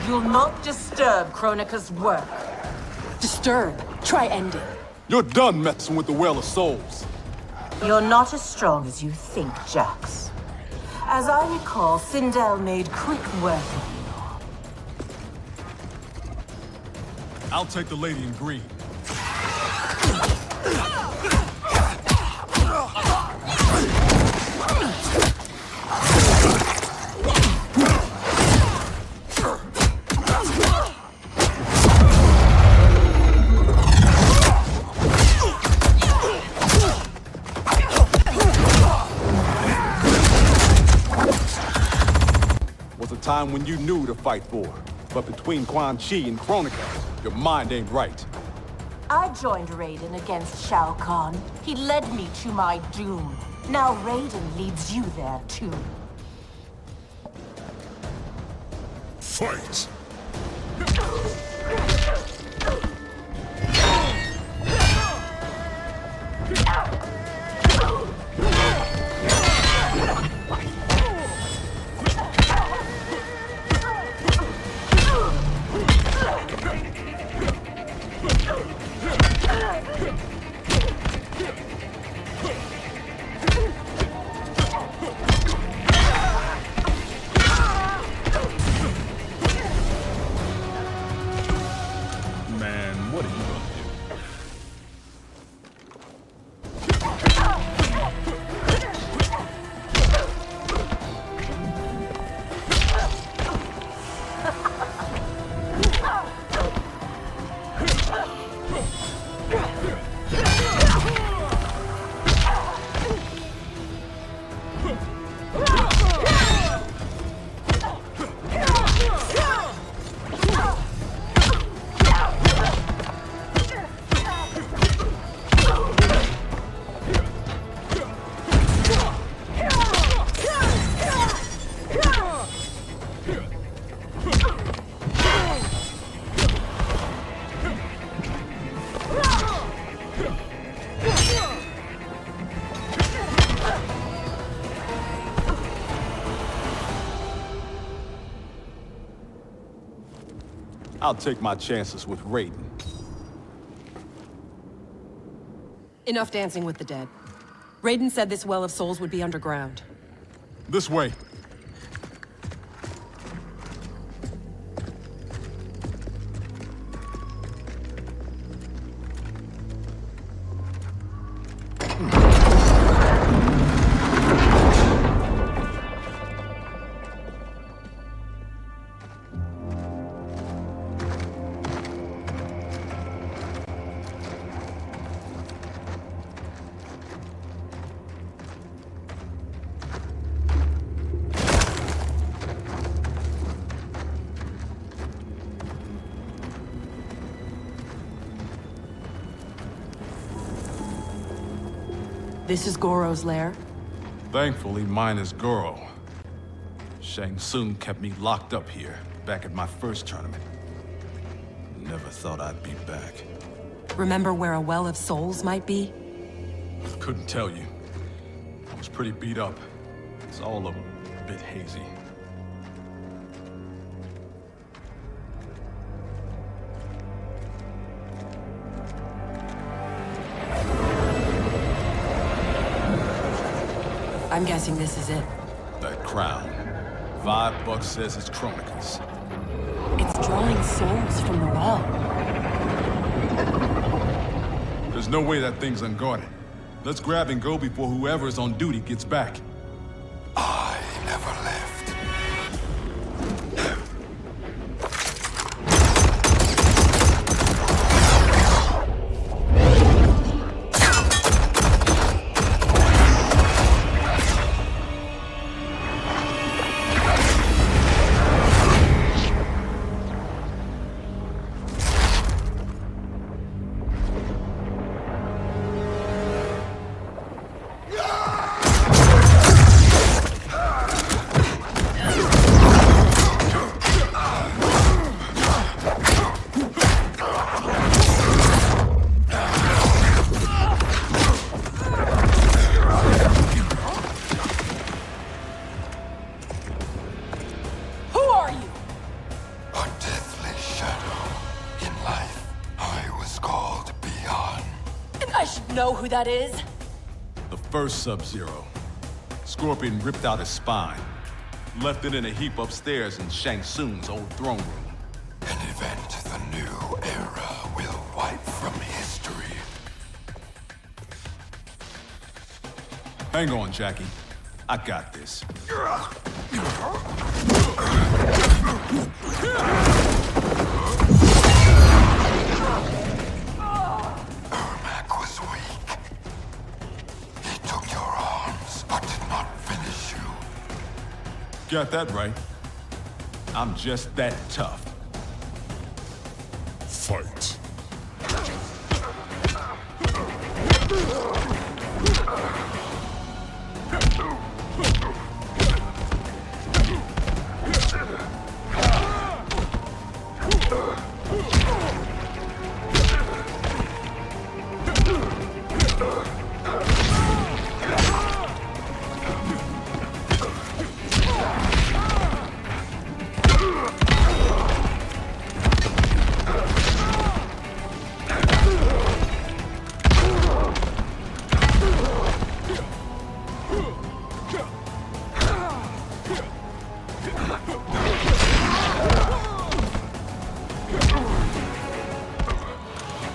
Speaker 16: You'll not disturb Kronika's work.
Speaker 15: Disturb. Try ending.
Speaker 9: You're done messing with the Well of Souls.
Speaker 16: You're not as strong as you think, Jax. As I recall, Sindel made quick work of you.
Speaker 9: I'll take the lady in green. Time when you knew to fight for. But between Quan Chi and Kronika, your mind ain't right.
Speaker 16: I joined Raiden against Shao Kahn. He led me to my doom. Now Raiden leads you there too.
Speaker 3: Fight!
Speaker 9: I'll take my chances with Raiden.
Speaker 15: Enough dancing with the dead. Raiden said this Well of Souls would be underground.
Speaker 9: This way.
Speaker 15: This is Goro's lair?
Speaker 9: Thankfully, mine is Goro. Shang Tsung kept me locked up here, back at my first tournament. Never thought I'd be back.
Speaker 15: Remember where a Well of Souls might be?
Speaker 9: Couldn't tell you. I was pretty beat up. It's all a bit hazy.
Speaker 15: I'm guessing this is it.
Speaker 9: That crown. $5 says it's Kronika's.
Speaker 15: It's drawing souls from the well.
Speaker 9: There's no way that thing's unguarded. Let's grab and go before whoever is on duty gets back.
Speaker 6: I
Speaker 16: know who that is?
Speaker 9: The first Sub-Zero. Scorpion ripped out his spine. Left it in a heap upstairs in Shang Tsung's old throne room.
Speaker 11: An event the new era will wipe from history.
Speaker 9: Hang on, Jackie. I got this.
Speaker 11: Ermac was weak. He took your arms, but did not finish you.
Speaker 9: Got that right. I'm just that tough.
Speaker 3: Fight.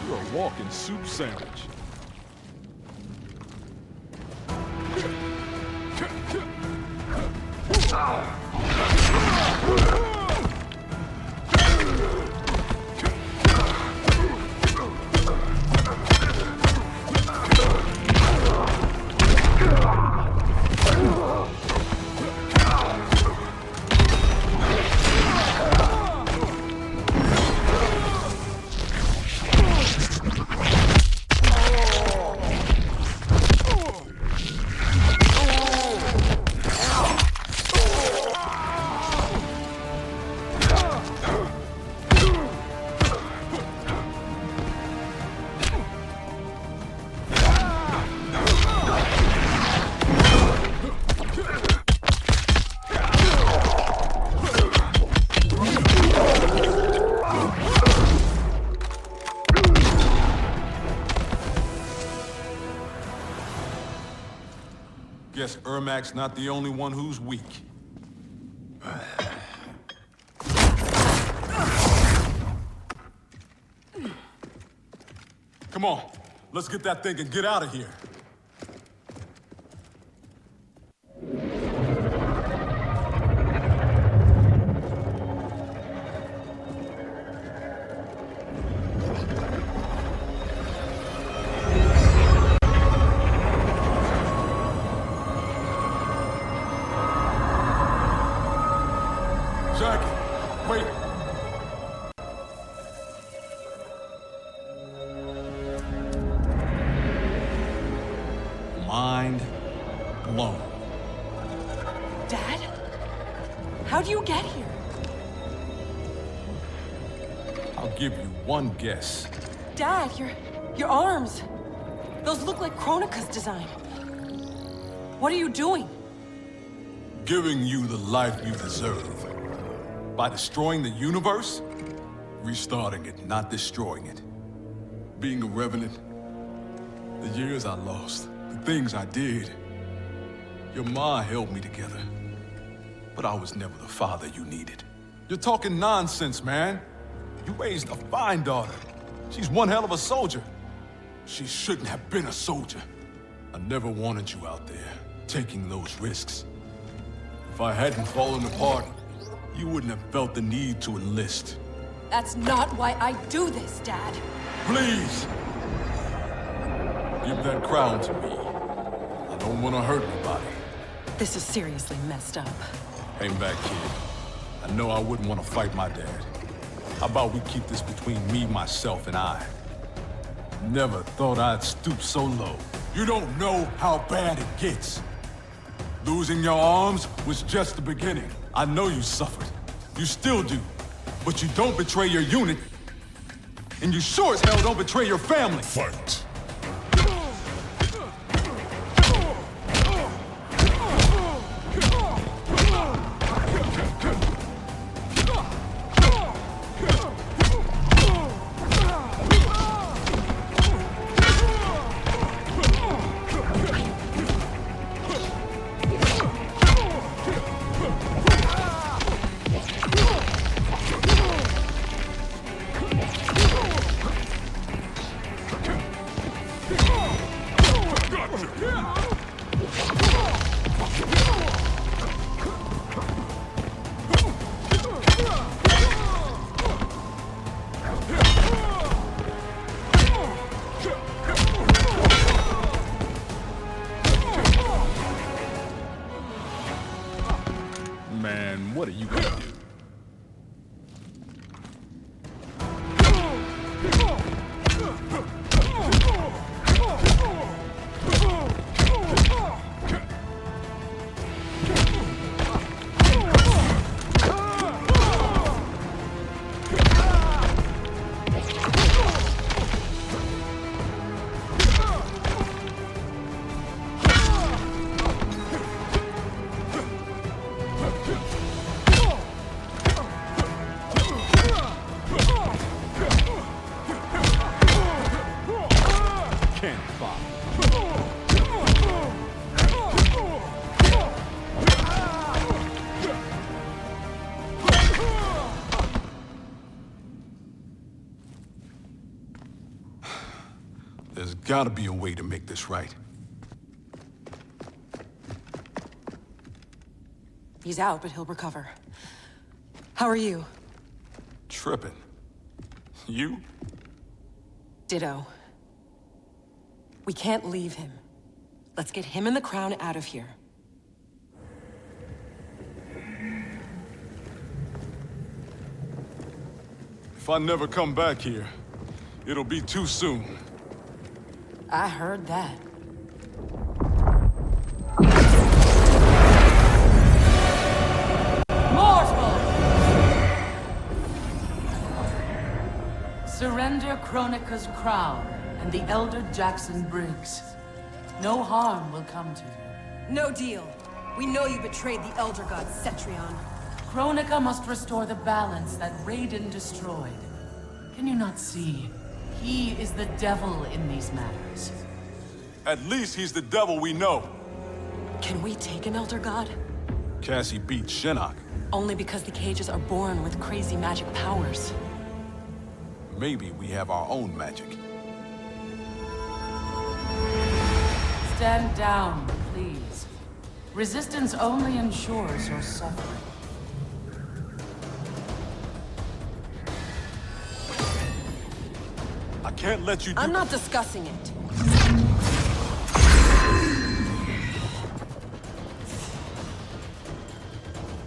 Speaker 9: You're a walking soup sandwich. Guess Ermac's not the only one who's weak. Come on, let's get that thing and get out of here. Jackie, wait. Mind blown.
Speaker 16: Dad? How'd you get here?
Speaker 9: I'll give you one guess.
Speaker 16: Dad, your arms. Those look like Kronika's design. What are you doing?
Speaker 9: Giving you the life you deserve. By destroying the universe, restarting it, not destroying it. Being a revenant, the years I lost, the things I did. Your ma held me together, but I was never the father you needed. You're talking nonsense, man. You raised a fine daughter. She's one hell of a soldier. She shouldn't have been a soldier. I never wanted you out there, taking those risks. If I hadn't fallen apart, you wouldn't have felt the need to enlist.
Speaker 16: That's not why I do this, Dad.
Speaker 9: Please! Give that crown to me. I don't want to hurt anybody.
Speaker 16: This is seriously messed up.
Speaker 9: Hang back, kid. I know I wouldn't want to fight my dad. How about we keep this between me, myself, and I? Never thought I'd stoop so low. You don't know how bad it gets. Losing your arms was just the beginning. I know you suffered. You still do. But you don't betray your unit. And you sure as hell don't betray your family.
Speaker 3: Fight.
Speaker 9: There's gotta be a way to make this right.
Speaker 15: He's out, but he'll recover. How are you?
Speaker 9: Tripping. You?
Speaker 15: Ditto. We can't leave him. Let's get him and the crown out of here.
Speaker 9: If I never come back here, it'll be too soon.
Speaker 15: I heard that.
Speaker 17: Surrender Kronika's crown and the Elder Jackson Briggs. No harm will come to you.
Speaker 2: No deal. We know you betrayed the Elder God, Cetrion.
Speaker 17: Kronika must restore the balance that Raiden destroyed. Can you not see? He is the devil in these matters.
Speaker 9: At least he's the devil we know.
Speaker 15: Can we take an Elder God?
Speaker 9: Cassie beat Shinnok.
Speaker 15: Only because the cages are born with crazy magic powers.
Speaker 9: Maybe we have our own magic.
Speaker 17: Stand down, please. Resistance only ensures your suffering.
Speaker 9: I can't let you do—
Speaker 15: I'm not discussing it.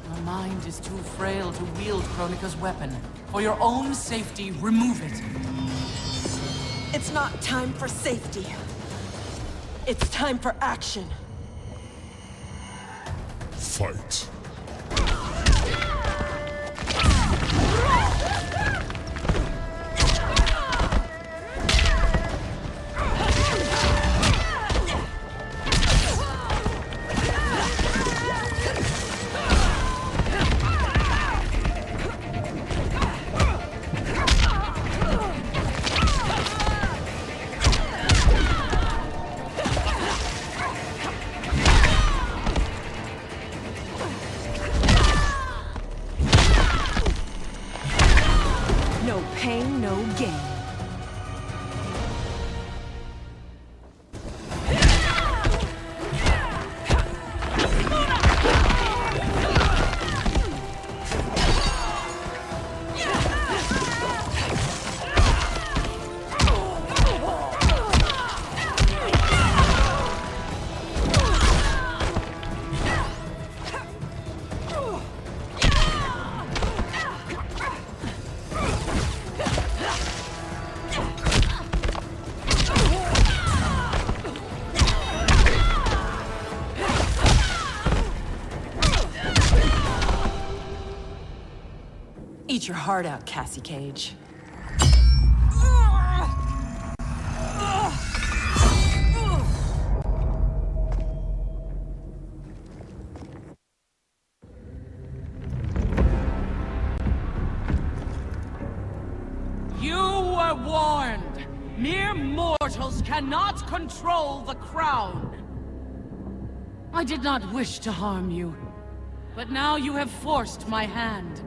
Speaker 17: Your mind is too frail to wield Kronika's weapon. For your own safety, remove it.
Speaker 2: It's not time for safety. It's time for action.
Speaker 3: Fight.
Speaker 2: No pain, no gain.
Speaker 15: Eat your heart out, Cassie Cage.
Speaker 17: You were warned. Mere mortals cannot control the crown. I did not wish to harm you, but now you have forced my hand.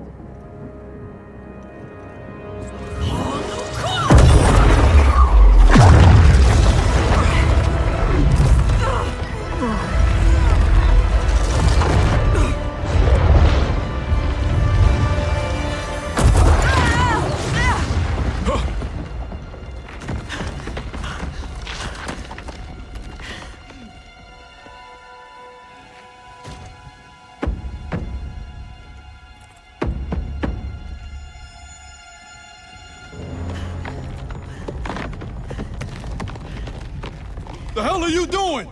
Speaker 9: The hell are you doing?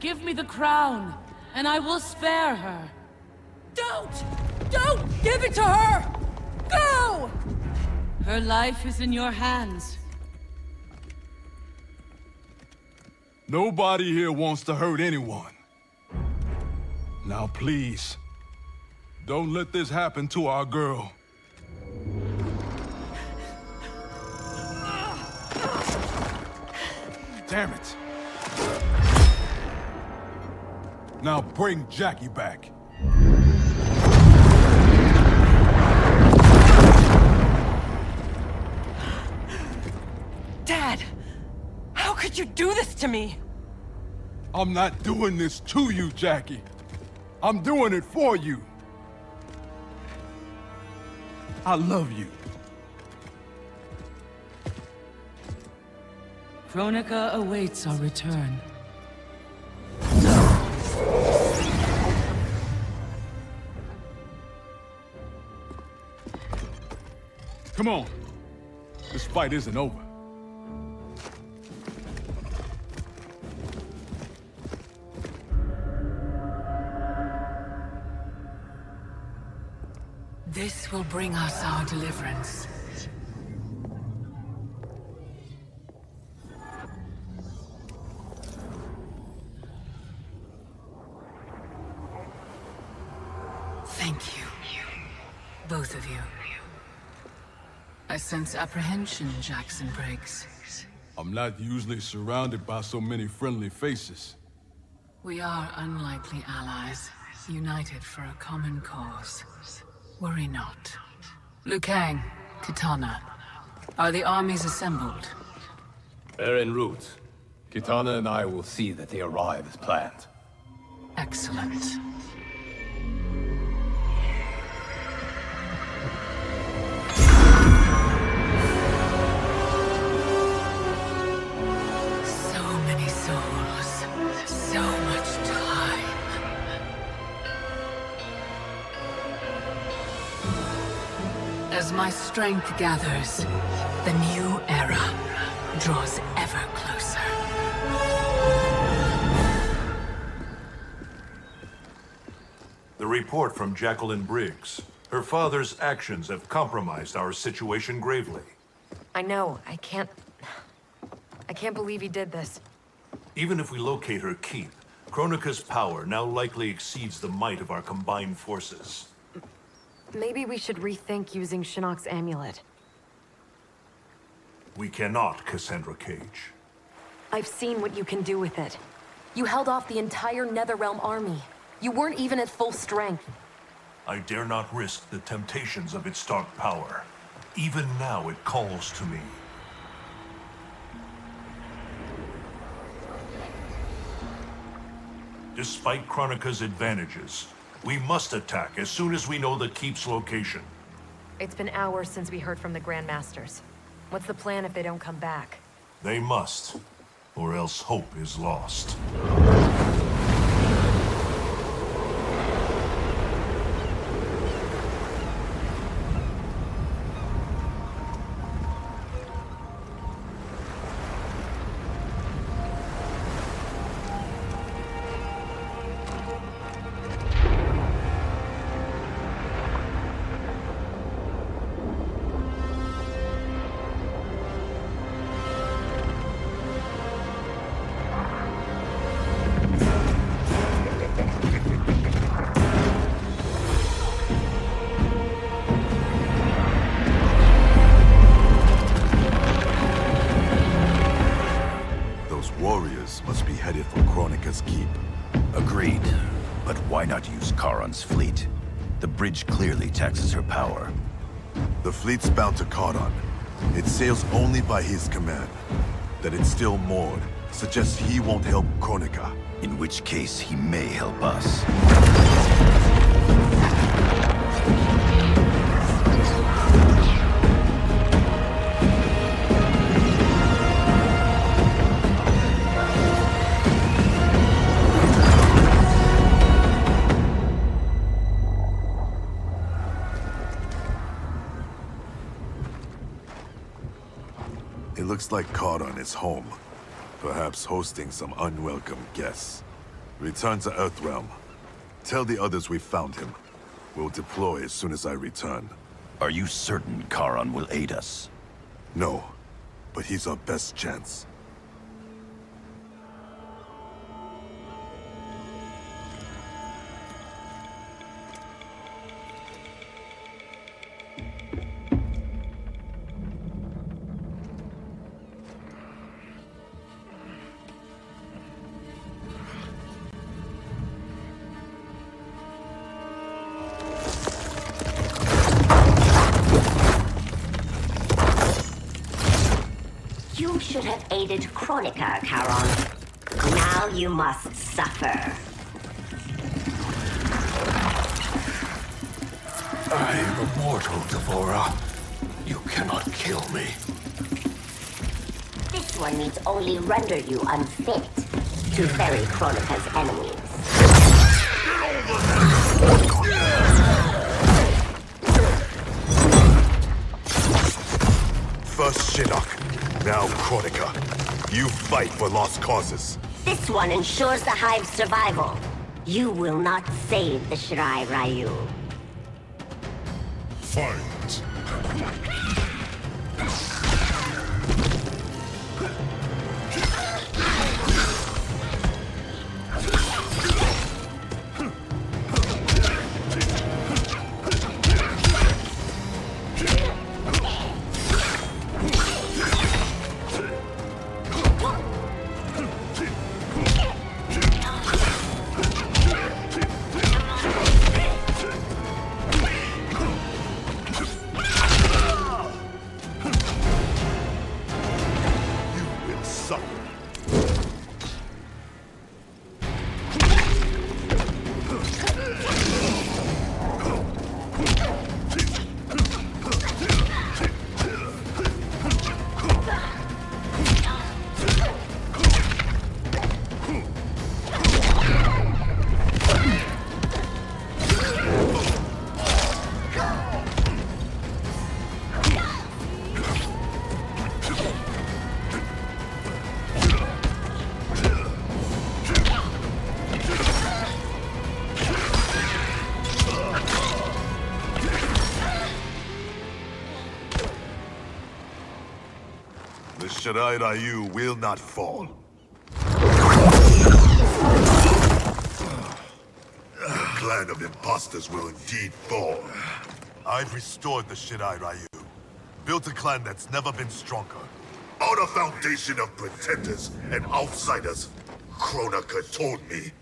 Speaker 17: Give me the crown, and I will spare her.
Speaker 2: Don't! Don't give it to her! Go!
Speaker 17: Her life is in your hands.
Speaker 9: Nobody here wants to hurt anyone. Now please, don't let this happen to our girl. Damn it. Now bring Jackie back.
Speaker 2: Dad! How
Speaker 16: to me!
Speaker 9: I'm not doing this to you, Jackie. I'm doing it for you. I love you.
Speaker 17: Kronika awaits our return.
Speaker 9: Come on. This fight isn't over.
Speaker 14: This will bring us our deliverance. Thank you. Both of you. I sense apprehension, Jackson Briggs.
Speaker 9: I'm not usually surrounded by so many friendly faces.
Speaker 14: We are unlikely allies, united for a common cause. Worry not. Liu Kang, Kitana, are the armies assembled?
Speaker 11: They're en route. Kitana and I will see that they arrive as planned.
Speaker 14: Excellent. So many souls, so much time. As my strength gathers, the new era draws ever closer.
Speaker 5: The report from Jacqueline Briggs. Her father's actions have compromised our situation gravely.
Speaker 8: I know. I can't believe he did this.
Speaker 5: Even if we locate her keep, Kronika's power now likely exceeds the might of our combined forces.
Speaker 8: Maybe we should rethink using Shinnok's amulet.
Speaker 5: We cannot, Cassandra Cage.
Speaker 8: I've seen what you can do with it. You held off the entire Netherrealm army. You weren't even at full strength.
Speaker 5: I dare not risk the temptations of its dark power. Even now it calls to me. Despite Kronika's advantages, we must attack as soon as we know the keep's location.
Speaker 8: It's been hours since we heard from the Grandmasters. What's the plan if they don't come back?
Speaker 5: They must, or else hope is lost.
Speaker 6: Must be headed for Kronika's keep.
Speaker 18: Agreed. But why not use Charon's fleet? The bridge clearly taxes her power.
Speaker 6: The fleet's bound to Charon. It sails only by his command. That it's still moored suggests he won't help Kronika.
Speaker 18: In which case, he may help us.
Speaker 6: It looks like Charon is home. Perhaps hosting some unwelcome guests. Return to Earthrealm. Tell the others we found him. We'll deploy as soon as I return.
Speaker 18: Are you certain Charon will aid us?
Speaker 6: No, but he's our best chance.
Speaker 16: You
Speaker 19: should have aided Kronika, Charon. Now you must suffer.
Speaker 10: I am immortal, Devora. You cannot kill me.
Speaker 19: This one needs only render you unfit to bury Kronika's enemies.
Speaker 6: First Shinnok, now Kronika. You fight for lost causes.
Speaker 19: This one ensures the Hive's survival. You will not save the Shirai Ryu.
Speaker 3: Fight.
Speaker 6: The Shirai Ryu will not fall. The clan of imposters will indeed fall. I've restored the Shirai Ryu. Built a clan that's never been stronger. On a foundation of pretenders and outsiders, Kronika told me.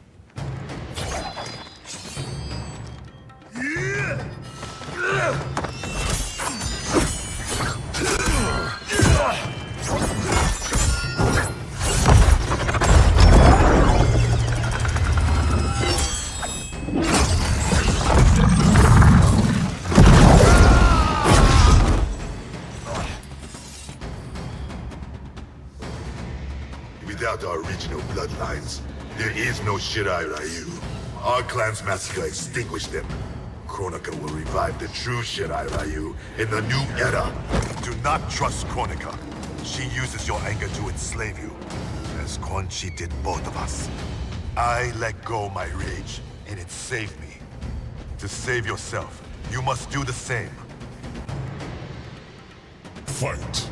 Speaker 6: Without our original bloodlines, there is no Shirai Ryu. Our clan's massacre extinguished them. Kronika will revive the true Shirai Ryu in the new era. Do not trust Kronika. She uses your anger to enslave you, as Quan Chi did both of us. I let go my rage, and it saved me. To save yourself, you must do the same.
Speaker 3: Fight.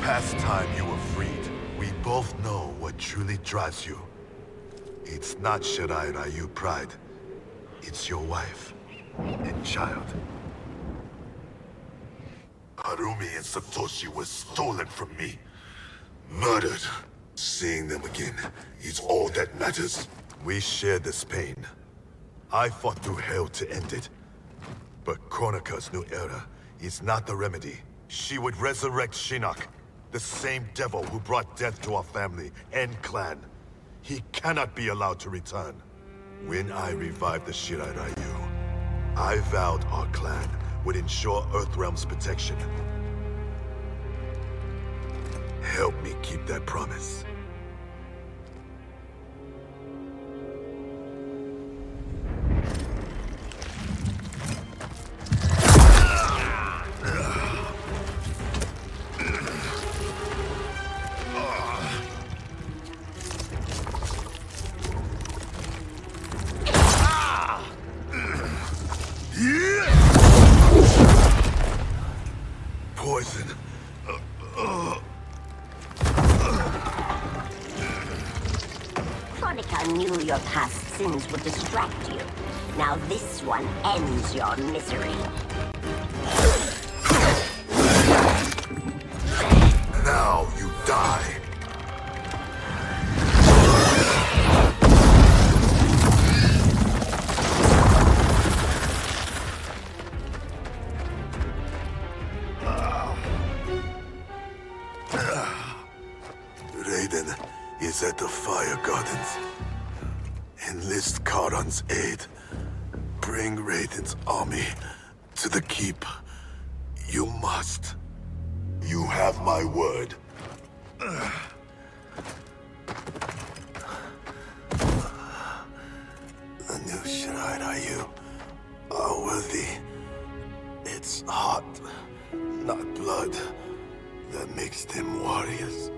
Speaker 6: Past time you were freed. We both know what truly drives you. It's not Shirai Ryu pride. It's your wife and child. Harumi and Satoshi were stolen from me. Murdered. Seeing them again is all that matters. We share this pain. I fought through hell to end it. But Kronika's new era is not the remedy. She would resurrect Shinnok, the same devil who brought death to our family and clan. He cannot be allowed to return. When I revived the Shirai Ryu, I vowed our clan would ensure Earthrealm's protection. Help me keep that promise. Poison.
Speaker 19: Kronika knew your past sins would distract you. Now this one ends your misery.
Speaker 6: Now you die. Raiden is at the Fire Gardens. Enlist Karan's aid. Bring Raiden's army to the keep. You must. You have my word. The new Shirai Ryu are worthy. It's heart, not blood, that makes them warriors.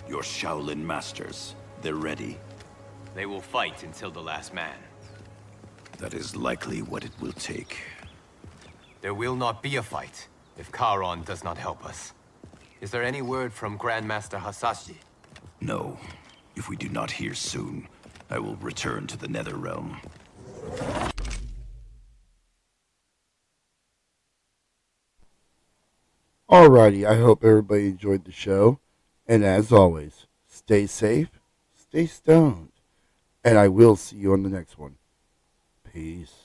Speaker 18: Your Shaolin masters, they're ready.
Speaker 4: They will fight until the last man.
Speaker 18: That is likely what it will take.
Speaker 4: There will not be a fight if Charon does not help us. Is there any word from Grandmaster Hasashi?
Speaker 18: No. If we do not hear soon, I will return to the Netherrealm.
Speaker 1: Alrighty, I hope everybody enjoyed the show. And as always, stay safe, stay stoned, and I will see you on the next one. Peace.